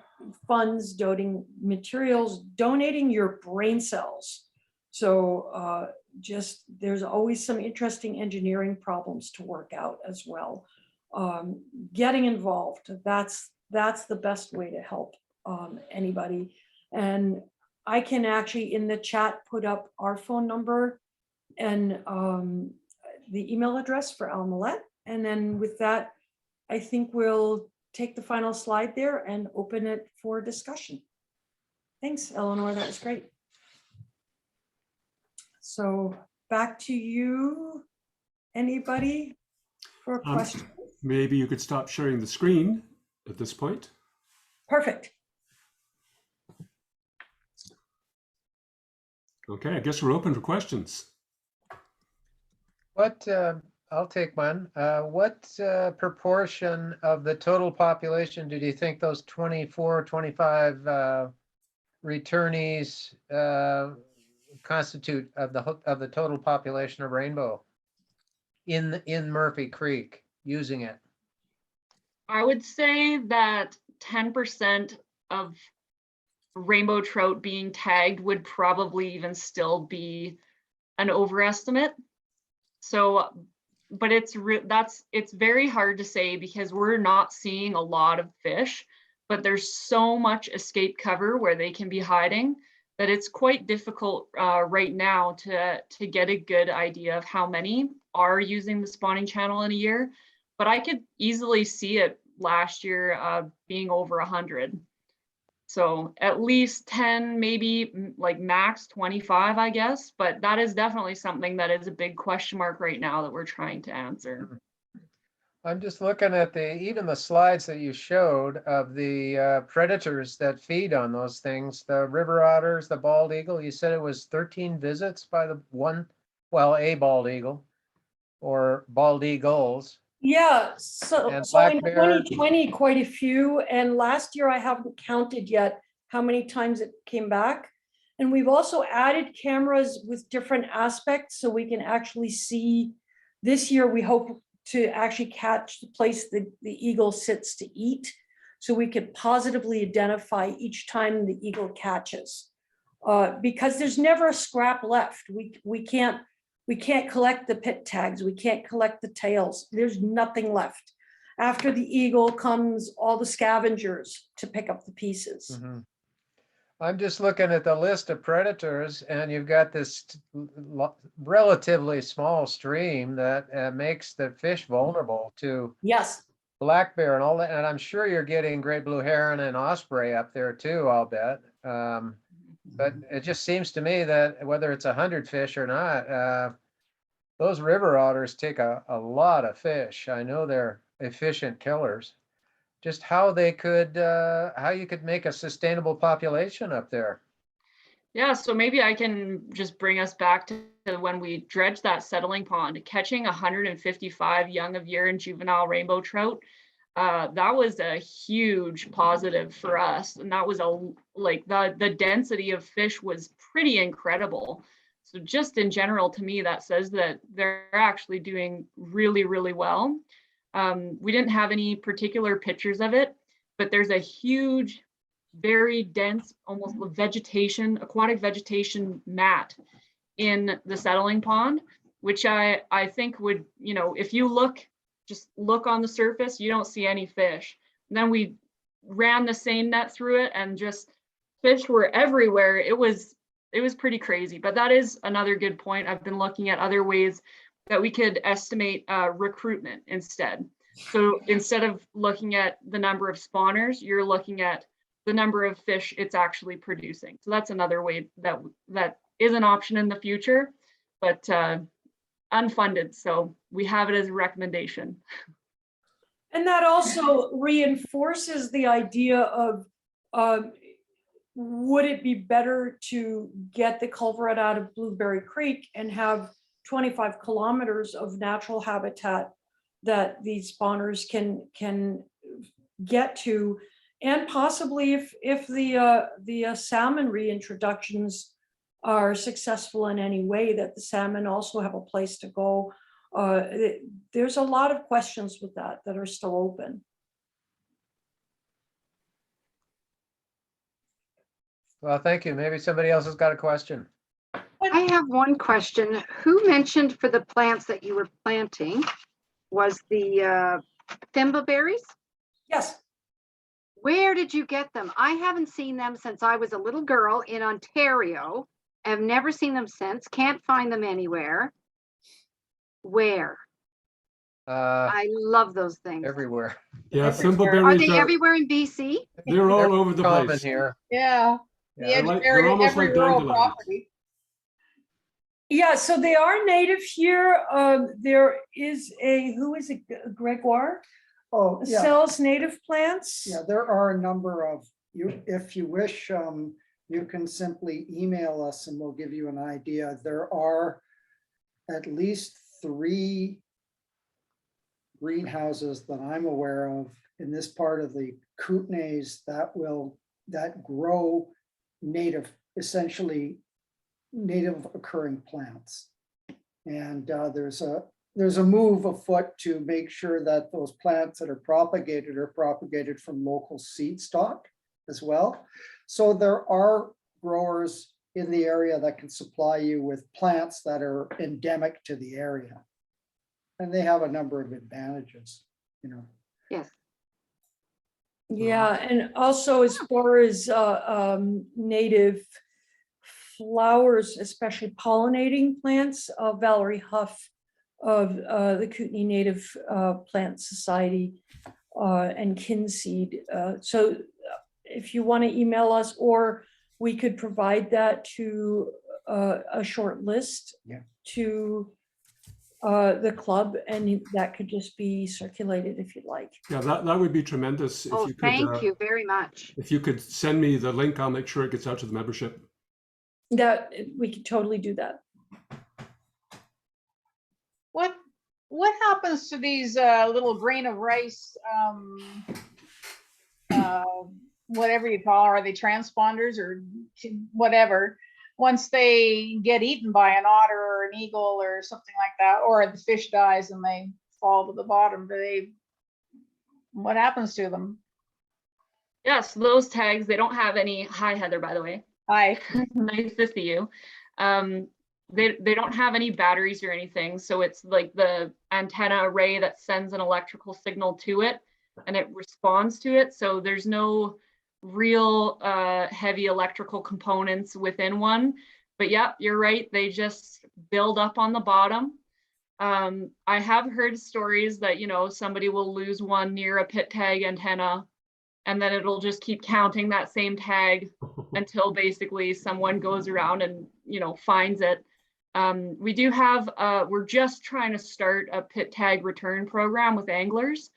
funds, donating materials, donating your brain cells. So just there's always some interesting engineering problems to work out as well. Getting involved, that's the best way to help anybody. And I can actually in the chat put up our phone number and the email address for Al Millett. And then with that, I think we'll take the final slide there and open it for discussion. Thanks, Eleanor, that was great. So back to you, anybody for a question? Maybe you could stop sharing the screen at this point. Perfect. Okay, I guess we're open for questions. What, I'll take one. What proportion of the total population did you think those 24, 25 returnees constitute of the total population of rainbow in Murphy Creek using it? I would say that 10% of rainbow trout being tagged would probably even still be an overestimate. So, but it's very hard to say because we're not seeing a lot of fish, but there's so much escape cover where they can be hiding that it's quite difficult right now to get a good idea of how many are using the spawning channel in a year. But I could easily see it last year being over 100. So at least 10, maybe like max 25, I guess. But that is definitely something that is a big question mark right now that we're trying to answer. I'm just looking at even the slides that you showed of the predators that feed on those things, the river otters, the bald eagle. You said it was 13 visits by a bald eagle or bald eagles. Yeah, so And in black bear. 2020, quite a few. And last year, I haven't counted yet how many times it came back. And we've also added cameras with different aspects so we can actually see. This year, we hope to actually catch the place the eagle sits to eat. So we could positively identify each time the eagle catches. Because there's never a scrap left. We can't collect the pit tags. We can't collect the tails. There's nothing left. After the eagle comes all the scavengers to pick up the pieces. Mm-hmm. I'm just looking at the list of predators, and you've got this relatively small stream that makes the fish vulnerable to Yes. black bear and all that. And I'm sure you're getting great blue heron and osprey up there too, I'll bet. But it just seems to me that whether it's 100 fish or not, those river otters take a lot of fish. I know they're efficient killers. Just how you could make a sustainable population up there. Yeah, so maybe I can just bring us back to when we dredged that settling pond, catching 155 young of year and juvenile rainbow trout. That was a huge positive for us. And that was the density of fish was pretty incredible. So just in general, to me, that says that they're actually doing really, really well. We didn't have any particular pictures of it, but there's a huge, very dense, almost aquatic vegetation mat in the settling pond, which I think would, if you just look on the surface, you don't see any fish. And then we ran the seine net through it and just fish were everywhere. It was pretty crazy, but that is another good point. I've been looking at other ways that we could estimate recruitment instead. So instead of looking at the number of spawners, you're looking at the number of fish it's actually producing. So that's another way that is an option in the future, but unfunded. So we have it as a recommendation. And that also reinforces the idea of, would it be better to get the culvert out of Blueberry Creek and have 25 kilometers of natural habitat that these spawners can get to. And possibly if the salmon reintroductions are successful in any way, that the salmon also have a place to go. There's a lot of questions with that are still open. Well, thank you. Maybe somebody else has got a question. I have one question. Who mentioned for the plants that you were planting was the thimbleberries? Yes. Where did you get them? I haven't seen them since I was a little girl in Ontario. I've never seen them since. Can't find them anywhere. Where? I love those things. Everywhere. Yeah, Are thimbleberries they everywhere in BC? they're all They're over the common place. here. Yeah. Yeah. The edge They're buried in almost every like rural dandelions. property. Yeah, so they are native here. There is who is it, Gregoire? Oh, yeah, Sells native plants. yeah, there are a number of, if you wish, you can simply email us and we'll give you an idea. There are at least 3 greenhouses that I'm aware of in this part of the Kootenays that grow native, essentially native occurring plants. And there's a move afoot to make sure that those plants that are propagated from local seed stock as well. So there are growers in the area that can supply you with plants that are endemic to the area. And they have a number of advantages, you know. Yes. Yeah, and also as far as native flowers, especially pollinating plants, Valerie Huff of the Kootenai Native Plant Society and Kinseed. So if you want to email us, or we could provide that to a short list to the club, and that could just be circulated if you'd like. Yeah, that would be tremendous. If you could, thank you very much. If you could send me the link, I'll make sure it gets out to the membership. That we could totally do that. What happens to these little grain of rice, whatever you call, are they transponders or whatever? Once they get eaten by an otter or an eagle or something like that, or the fish dies and they fall to the bottom, what happens to them? Yes, those tags, they don't have any, hi Heather, by the way. Hi. Nice to see you. They don't have any batteries or anything. So it's like the antenna array that sends an electrical signal to it and it responds to it. So there's no real heavy electrical components within one. But yeah, you're right. They just build up on the bottom. I have heard stories that, somebody will lose one near a pit tag antenna, and then it'll just keep counting that same tag until basically someone goes around and, finds it. We do have, we're just trying to start a pit tag return program with anglers.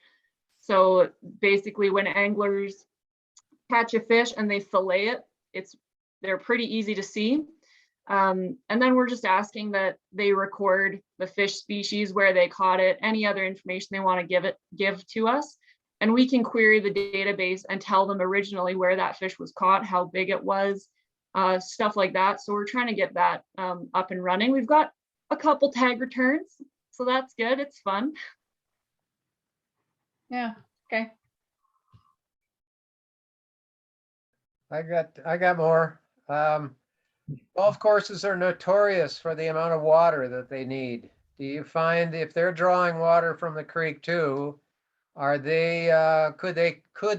So basically when anglers catch a fish and they fillet it, they're pretty easy to see. And then we're just asking that they record the fish species, where they caught it, any other information they want to give to us. And we can query the database and tell them originally where that fish was caught, how big it was, stuff like that. So we're trying to get that up and running. We've got a couple tag returns, so that's good. It's fun. Yeah, okay. I got more. Golf courses are notorious for the amount of water that they need. Do you find if they're drawing water from the creek too, are they could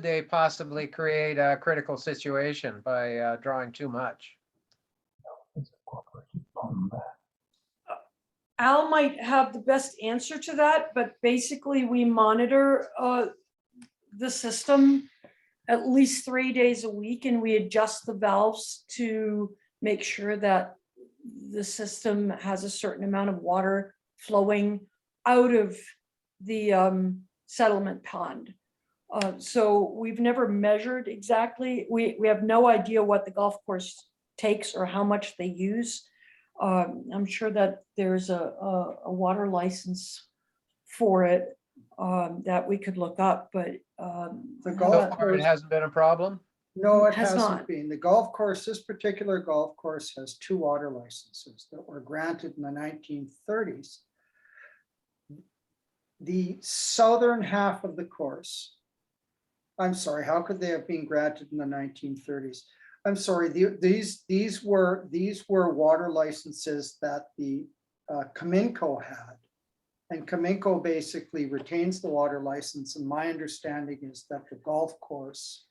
they possibly create a critical situation by drawing too much? Al might have the best answer to that, but basically we monitor the system at least 3 days a week, and we adjust the valves to make sure that the system has a certain amount of water flowing out of the settlement pond. So we've never measured exactly. We have no idea what the golf course takes or how much they use. I'm sure that there's a water license for it, that we could look up, but The So golf far, it course, hasn't been a problem. no, it has hasn't not. been. The golf course, this particular golf course has 2 water licenses that were granted in the 1930s. The southern half of the course, I'm sorry, how could they have been granted in the 1930s? I'm sorry, these were water licenses that the Cominco had. And Cominco basically retains the water license, and my understanding is that the golf course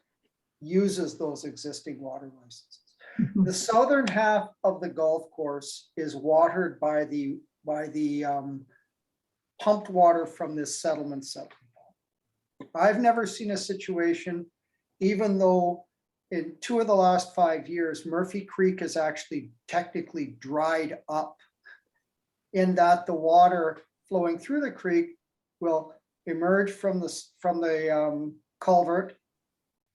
uses those existing water licenses. The southern half of the golf course is watered by the pumped water from this settlement pond. I've never seen a situation, even though in 2 of the last 5 years, Murphy Creek has actually technically dried up, in that the water flowing through the creek will emerge from the culvert,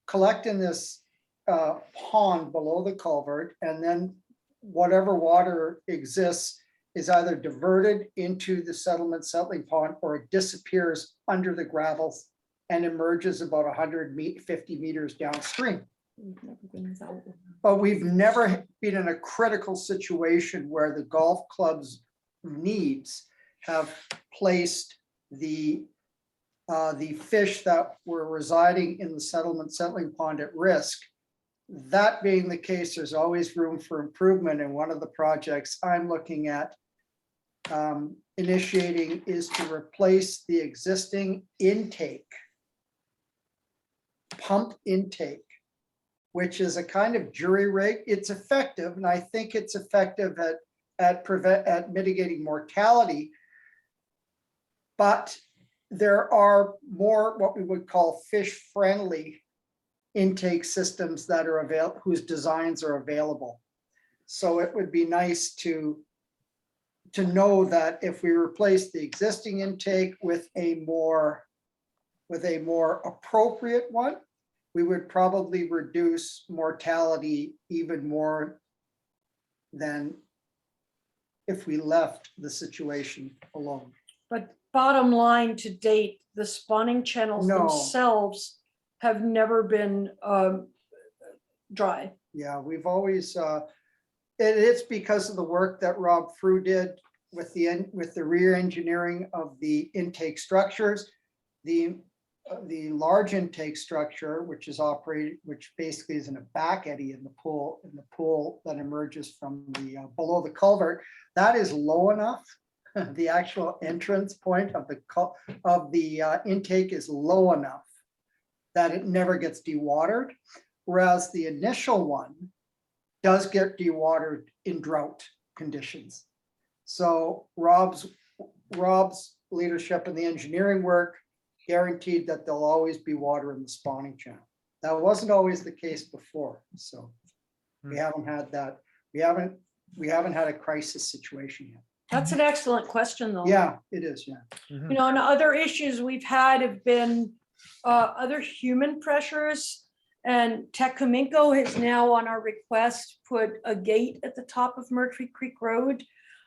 collect in this pond below the culvert, and then whatever water exists is either diverted into the settling pond, or it disappears under the gravels and emerges about 150 meters downstream. But we've never been in a critical situation where the golf club's needs have placed the fish that were residing in the settling pond at risk. That being the case, there's always room for improvement. And one of the projects I'm looking at initiating is to replace the existing pump intake, which is a kind of jury rig. It's effective, and I think it's effective at mitigating mortality. But there are more what we would call fish-friendly intake systems that are available, whose designs are available. So it would be nice to know that if we replace the existing intake with a more appropriate one, we would probably reduce mortality even more than if we left the situation alone. But bottom line, to date, the spawning channels No. themselves have never been dry. Yeah, we've always, it's because of the work that Rob Frew did with the re-engineering of the intake structures. The large intake structure, which basically is in a back eddy in the pool that emerges from the below the culvert, that is low enough. The actual entrance point of the intake is low enough that it never gets dewatered, whereas the initial one does get dewatered in drought conditions. So Rob's leadership in the engineering work guaranteed that there'll always be water in the spawning channel. That wasn't always the case before, so we haven't had that. We haven't had a crisis situation yet. That's an excellent question, though. Yeah, it is. Yeah. You know, and other issues we've had have been other human pressures. And Tech Cominco has now, on our request, put a gate at the top of Murphy Creek Road.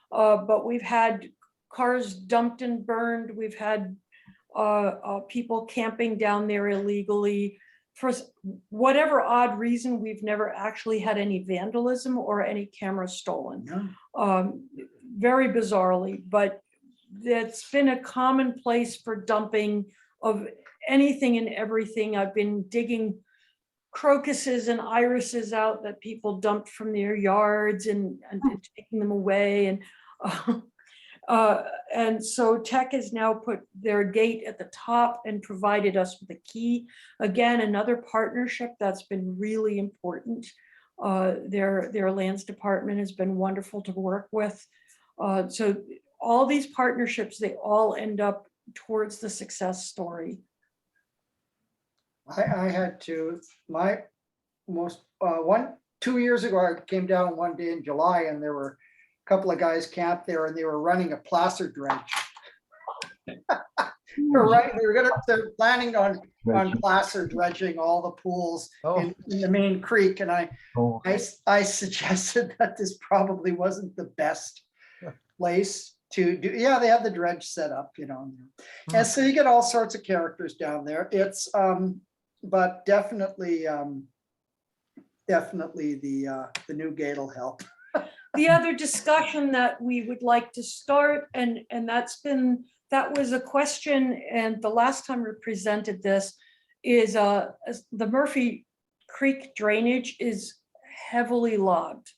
But we've had cars dumped and burned. We've had people camping down there illegally. For whatever odd reason, we've never actually had any vandalism or any cameras stolen. Yeah. Very bizarrely, but it's been a common place for dumping of anything and everything. I've been digging crocuses and irises out that people dumped from their yards and taking them away. And so Tech has now put their gate at the top and provided us with a key. Again, another partnership that's been really important. Their lands department has been wonderful to work with. So all these partnerships, they all end up towards the success story. I had to, 2 years ago, I came down one day in July and there were a couple of guys camped there and they were running a placer dredge. They're planning on placer dredging all the pools in the main creek. And I suggested that this probably wasn't the best place to do, yeah, they have the dredge set up, you know. And so you get all sorts of characters down there. It's, but definitely, definitely the new gate will help. The other discussion that we would like to start, and that was a question, and the last time we presented this, is the Murphy Creek drainage is heavily logged.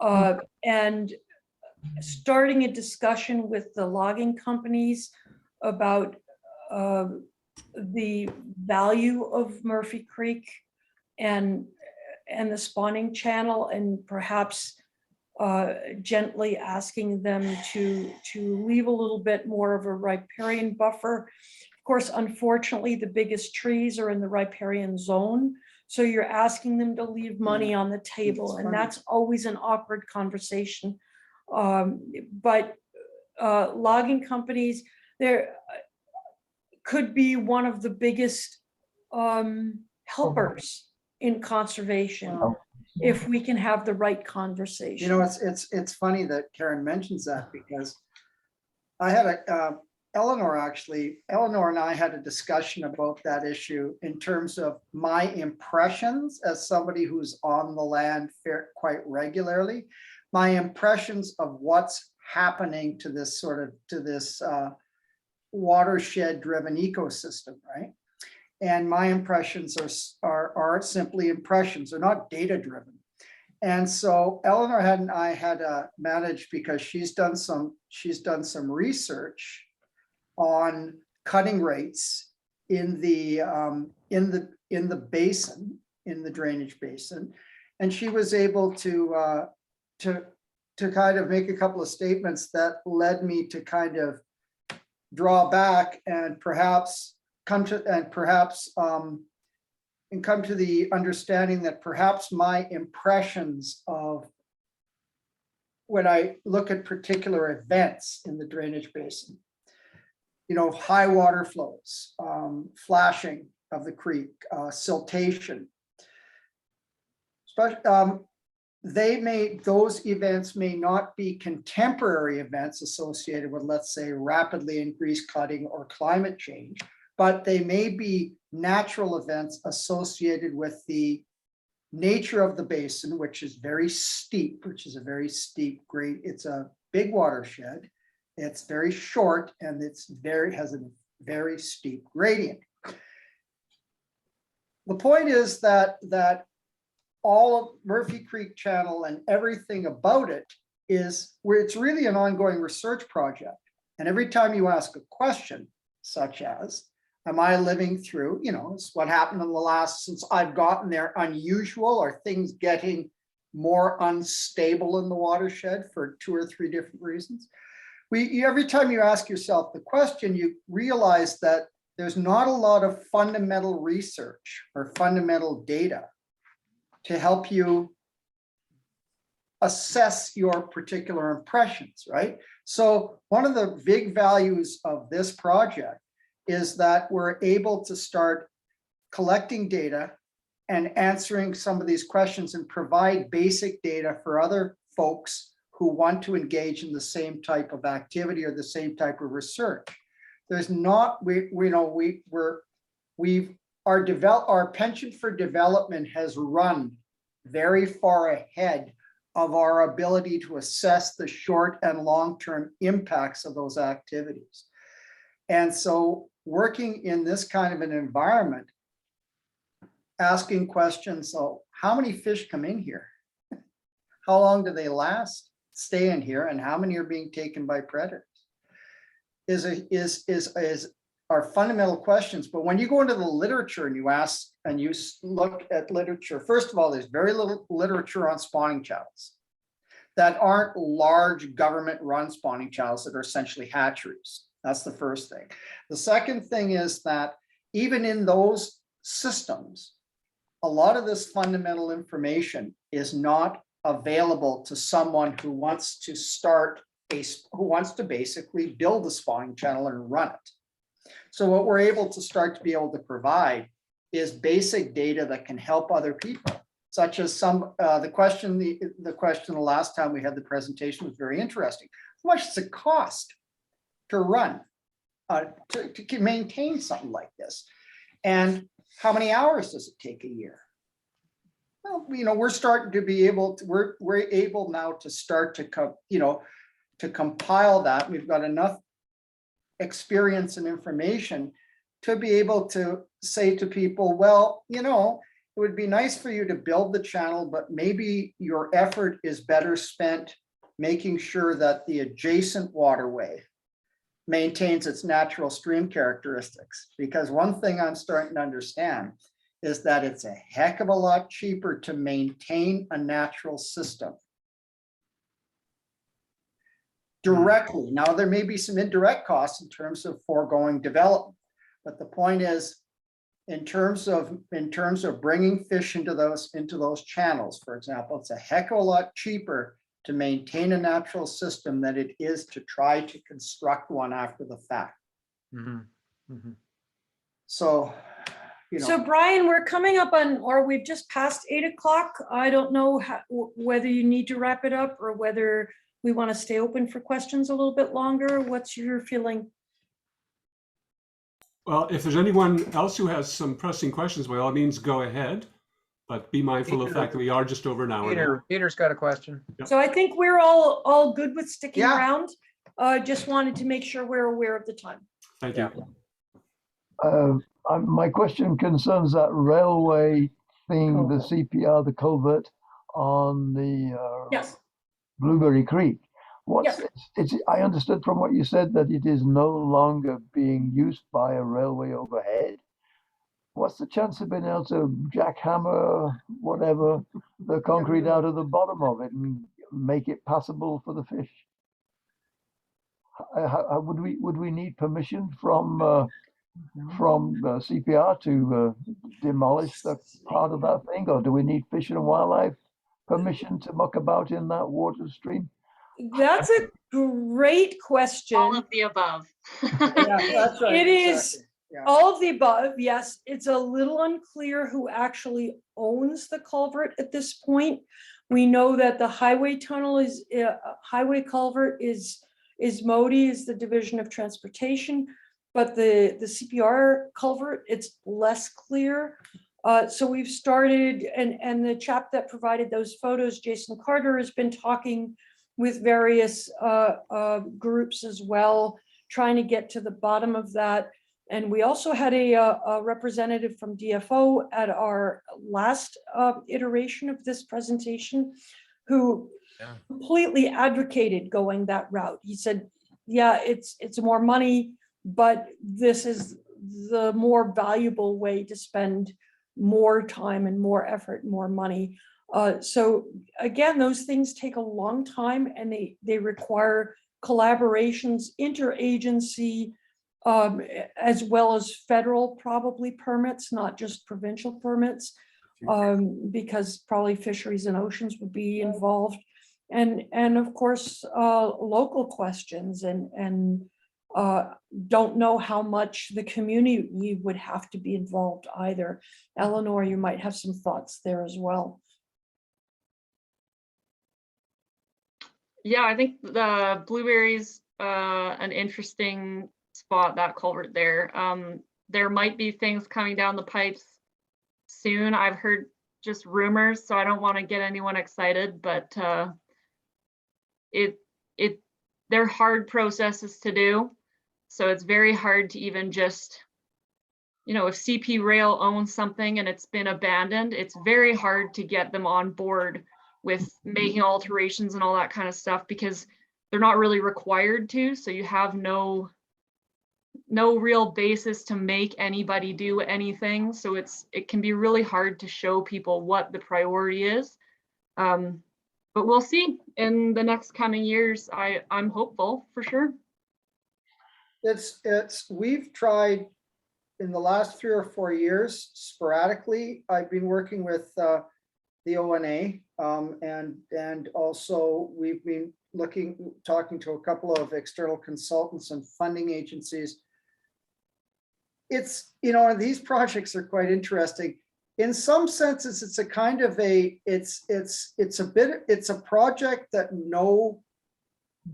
And starting a discussion with the logging companies about the value of Murphy Creek and the spawning channel, and perhaps gently asking them to leave a little bit more of a riparian buffer. Of course, unfortunately, the biggest trees are in the riparian zone. So you're asking them to leave money on the table, and that's always an awkward conversation. But logging companies, there could be one of the biggest helpers in conservation if we can have the right conversation. You know, it's funny that Karen mentions that, because I had Eleanor and I had a discussion about that issue in terms of my impressions as somebody who's on the land quite regularly, my impressions of what's happening to this watershed driven ecosystem, right? And my impressions are simply impressions. They're not data driven. And so Eleanor and I had managed, because she's done some research on cutting rates in the basin, in the drainage basin, and she was able to kind of make a couple of statements that led me to kind of draw back and perhaps come to the understanding that perhaps my impressions of when I look at particular events in the drainage basin, you know, high water flows, flashing of the creek, siltation, those events may not be contemporary events associated with, let's say, rapidly increased cutting or climate change, but they may be natural events associated with the nature of the basin, which is very steep, which is a very steep grade. It's a big watershed. It's very short, and has a very steep gradient. The point is that all of Murphy Creek Channel and everything about it is where it's really an ongoing research project. And every time you ask a question, such as, am I living through, you know, it's what happened in the last, since I've gotten there, unusual? Are things getting more unstable in the watershed for 2 or 3 different reasons? Every time you ask yourself the question, you realize that there's not a lot of fundamental research or fundamental data to help you assess your particular impressions, right? So one of the big values of this project is that we're able to start collecting data and answering some of these questions and provide basic data for other folks who want to engage in the same type of activity or the same type of research. There's not, our penchant for development has run very far ahead of our ability to assess the short and long-term impacts of those activities. And so working in this kind of an environment, asking questions, so how many fish come in here? How long do they stay in here, and how many are being taken by predators? Are fundamental questions. But when you go into the literature and you ask and you look at literature, first of all, there's very little literature on spawning channels that aren't large government-run spawning channels that are essentially hatcheries. That's the first thing. The second thing is that even in those systems, a lot of this fundamental information is not available to someone who wants to basically build a spawning channel and run it. So what we're able to start to be able to provide is basic data that can help other people, such as the question the last time we had the presentation was very interesting. how much does it cost to run, to maintain something like this? And how many hours does it take a year? Well, we're starting to be able to, we're able now to start to to compile that. We've got enough experience and information to be able to say to people, well, it would be nice for you to build the channel, but maybe your effort is better spent making sure that the adjacent waterway maintains its natural stream characteristics. Because one thing I'm starting to understand is that it's a heck of a lot cheaper to maintain a natural system directly. Now, there may be some indirect costs in terms of foregoing development, but the point is, in terms of bringing fish into those channels, for example, it's a heck of a lot cheaper to maintain a natural system than it is to try to construct one after the fact. So, So Brian, we're coming up on, or we've just passed 8 o'clock. I don't know whether you need to wrap it up or whether we want to stay open for questions a little bit longer. What's your feeling? Well, if there's anyone else who has some pressing questions, by all means, go ahead. But be mindful of the fact that we are just over an hour now. Peter's got a question. So I think we're all good with sticking Yeah. around. Just wanted to make sure we're aware of the time. Thank you. My question concerns that railway thing, the CPR, the culvert on the Yes. Blueberry Creek. Yes. I understood from what you said that it is no longer being used by a railway overhead. What's the chance of being able to jackhammer whatever the concrete out of the bottom of it and make it passable for the fish? Would we need permission from CPR to demolish the part of that thing, or do we need Fish and Wildlife permission to muck about in that water stream? That's a great question. All of the above. that's right. It is exactly. Yeah. all of the above. Yes, it's a little unclear who actually owns the culvert at this point. We know that the highway tunnel is highway culvert is MODI, is the Division of Transportation, but the CPR culvert, it's less clear. So we've started, and the chap that provided those photos, Jason Carter, has been talking with various groups as well, trying to get to the bottom of that. And we also had a representative from DFO at our last iteration of this presentation who completely advocated going that route. He said, yeah, it's more money, but this is the more valuable way to spend more time and more effort, and more money. So again, those things take a long time, and they require collaborations, interagency, as well as federal probably permits, not just provincial permits, because probably fisheries and oceans would be involved, and of course local questions, and don't know how much the community would have to be involved either. Eleanor, you might have some thoughts there as well. Yeah, I think the Blueberry's an interesting spot, that culvert there. There might be things coming down the pipes soon. I've heard just rumors, so I don't want to get anyone excited, but they're hard processes to do. So it's very hard to even just, if CP Rail owns something and it's been abandoned, it's very hard to get them on board with making alterations and all that kind of stuff, because they're not really required to. So you have no real basis to make anybody do anything. So it can be really hard to show people what the priority is. But we'll see in the next coming years. I'm hopeful for sure. We've tried in the last 3 or 4 years sporadically. I've been working with the ONA, and also we've been talking to a couple of external consultants and funding agencies. These projects are quite interesting. In some senses, it's a kind of it's a project that no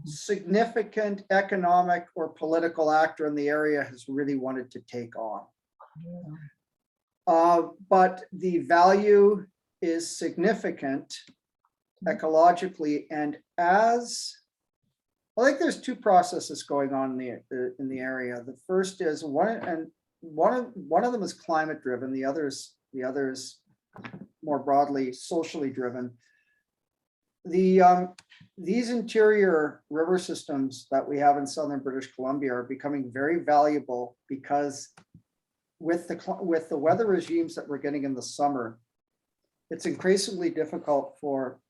significant economic or political actor in the area has really wanted to take on. But the value is significant ecologically, and as I think there's two processes going on in the area. The first is one of them is climate driven. The other is more broadly socially driven. These interior river systems that we have in southern British Columbia are becoming very valuable because with the weather regimes that we're getting in the summer, it's increasingly difficult for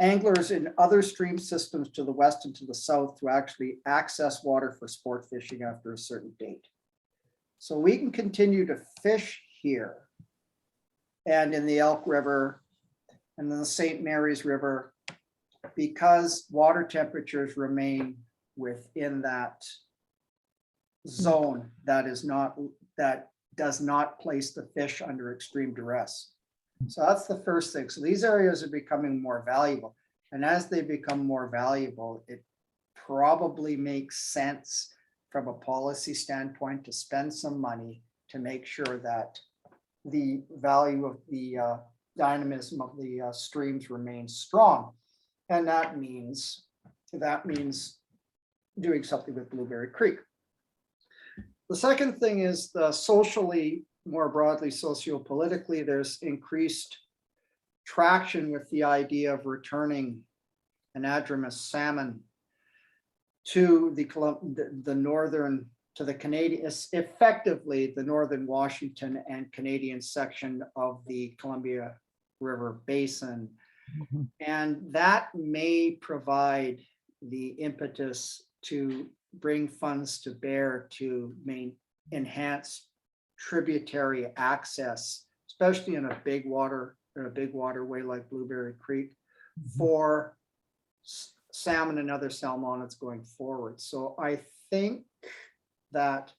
anglers in other stream systems to the west and to the south to actually access water for sport fishing after a certain date. So we can continue to fish here and in the Elk River and then the St. Mary's River because water temperatures remain within that zone that does not place the fish under extreme duress. So that's the first thing. So these areas are becoming more valuable. And as they become more valuable, it probably makes sense from a policy standpoint to spend some money to make sure that the value of the dynamism of the streams remains strong. And that means doing something with Blueberry Creek. The second thing is the socially, more broadly sociopolitically, there's increased traction with the idea of returning anadromous salmon to the northern, to the Canadian, effectively the northern Washington and Canadian section of the Columbia River Basin. And that may provide the impetus to bring funds to bear to enhance tributary access, especially in a big waterway like Blueberry Creek, for salmon and other salmonids going forward. So I think that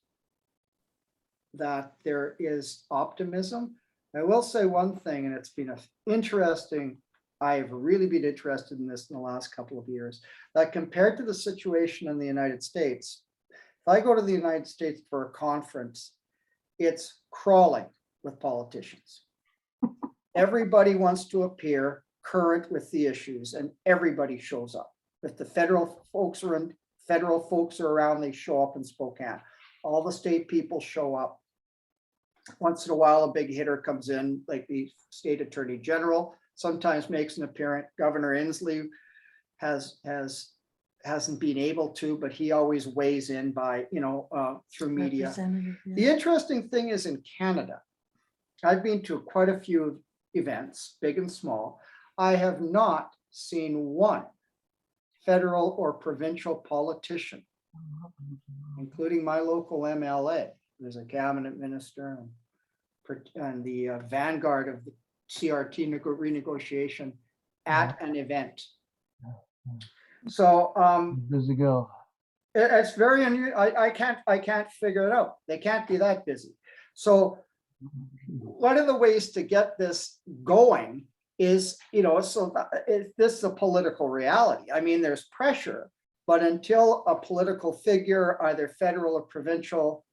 there is optimism. I will say one thing, and it's been interesting. I've really been interested in this in the last couple of years, that compared to the situation in the United States, if I go to the United States for a conference, it's crawling with politicians. Everybody wants to appear current with the issues and everybody shows up. If the federal folks are around, they show up in Spokane. All the state people show up. Once in a while, a big hitter comes in, like the state attorney general, sometimes makes an appearance. Governor Inslee hasn't been able to, but he always weighs in by, through media. Yeah. The interesting thing is in Canada, I've been to quite a few events, big and small. I have not seen one federal or provincial politician, including my local MLA, who's a cabinet minister and the vanguard of the CRT renegotiation at an event. So busy girl. it's very unusual. I can't figure it out. They can't be that busy. So one of the ways to get this going is, this is a political reality. I mean, there's pressure, but until a political figure, either federal or provincial,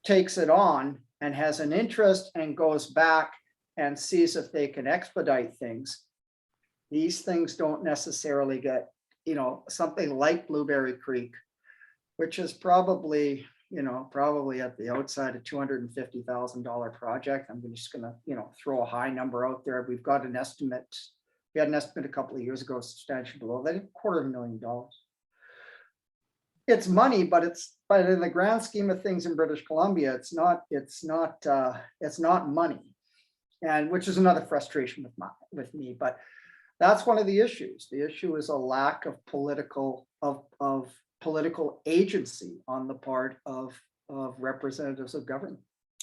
takes it on and has an interest and goes back and sees if they can expedite things, these things don't necessarily get, something like Blueberry Creek, which is probably at the outside a $250,000 project. I'm just gonna, throw a high number out there. We've got an estimate. We had an estimate a couple of years ago, substantially below that, $250,000. It's money, but in the grand scheme of things in British Columbia, it's not money, and which is another frustration with me. But that's one of the issues. The issue is a lack of political agency on the part of representatives of government.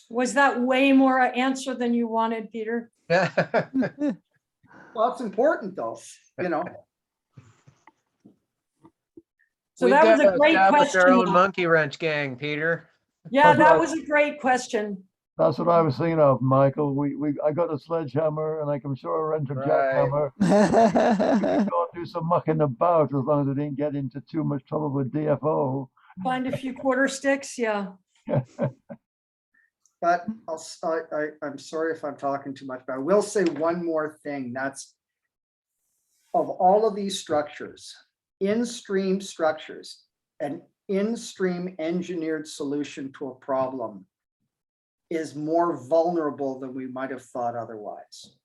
Was that way more an answer than you wanted, Peter? Well, it's important though, So that was a great Our question. own though. monkey wrench gang, Peter. Yeah, that was a great question. That's what I was thinking of, Michael. I got a sledgehammer and I can sure rent a jackhammer. We could go and do some mucking about as long as we didn't get into too much trouble with DFO. Find a few quarter sticks, yeah. But I'm sorry if I'm talking too much, but I will say one more thing. That's of all of these structures, in-stream structures, an in-stream engineered solution to a problem is more vulnerable than we might have thought otherwise.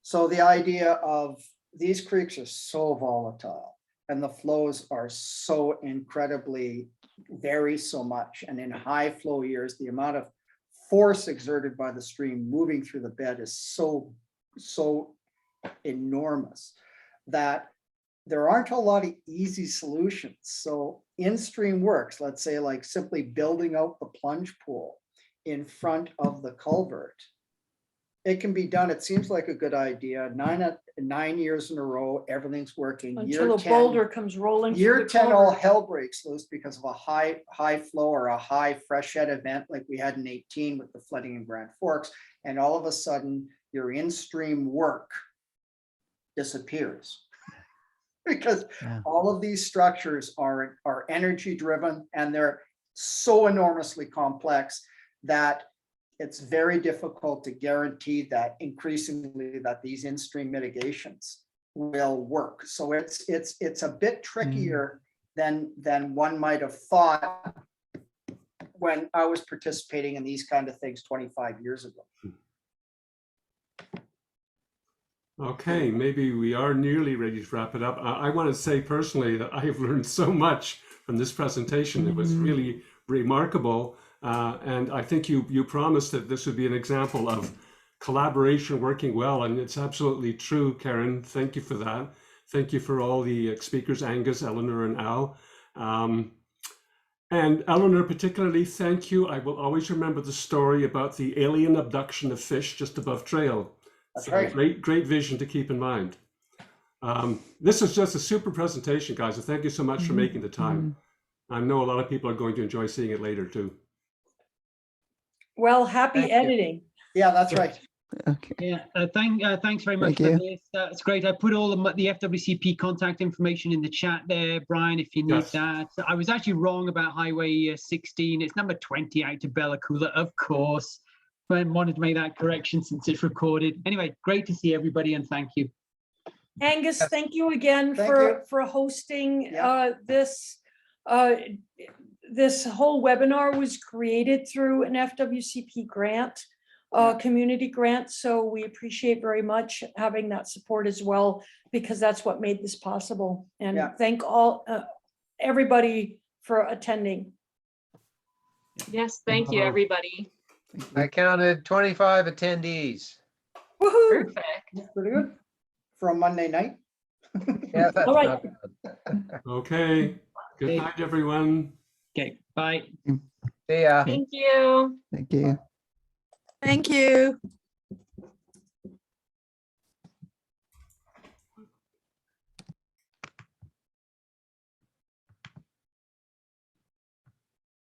So the idea of these creeks are so volatile and the flows are so incredibly vary so much. And in high flow years, the amount of force exerted by the stream moving through the bed is so enormous that there aren't a lot of easy solutions. So in-stream works, let's say like simply building out the plunge pool in front of the culvert. It can be done. It seems like a good idea. 9 years in a row, everything's working. Until Year a 10 boulder comes rolling. through Year the 10, all culvert. hell breaks loose because of a high flow or a high freshet event like we had in 18 with the flooding in Grand Forks. And all of a sudden, your in-stream work disappears. Because all of these structures are energy driven and they're so enormously complex that it's very difficult to guarantee that increasingly that these in-stream mitigations will work. So it's a bit trickier than one might have thought when I was participating in these kind of things 25 years ago. Okay, maybe we are nearly ready to wrap it up. I want to say personally that I have learned so much from this presentation. It was really remarkable. And I think you promised that this would be an example of collaboration working well. And it's absolutely true, Karen. Thank you for that. Thank you for all the speakers, Angus, Eleanor, and Al. And Eleanor, particularly, thank you. I will always remember the story about the alien abduction of fish just above Trail. That's So right. Great vision to keep in mind. This is just a super presentation, guys. So thank you so much for making the time. I know a lot of people are going to enjoy seeing it later too. Well, happy Thank you. editing. Yeah, that's right. Okay. Yeah, thanks very much for this. That's great. I put all the FWCP contact information in the chat there, Brian, if you need that. I was actually wrong about Highway 16. It's number 20 out to Bella Coola, of course. I wanted to make that correction since it's recorded. Anyway, great to see everybody and thank you. Angus, thank you again for hosting this. This whole webinar was created through an FWCP grant, community grant. So we appreciate very much having that support as well, because that's what made this possible. And thank everybody for attending. Yes, thank you, everybody. I counted 25 attendees. Woohoo! Perfect. That's pretty good for a Monday night. Yeah, that's All right. not bad. Okay. Good night, everyone. Okay, bye. See ya. Thank you. Thank you. Thank you.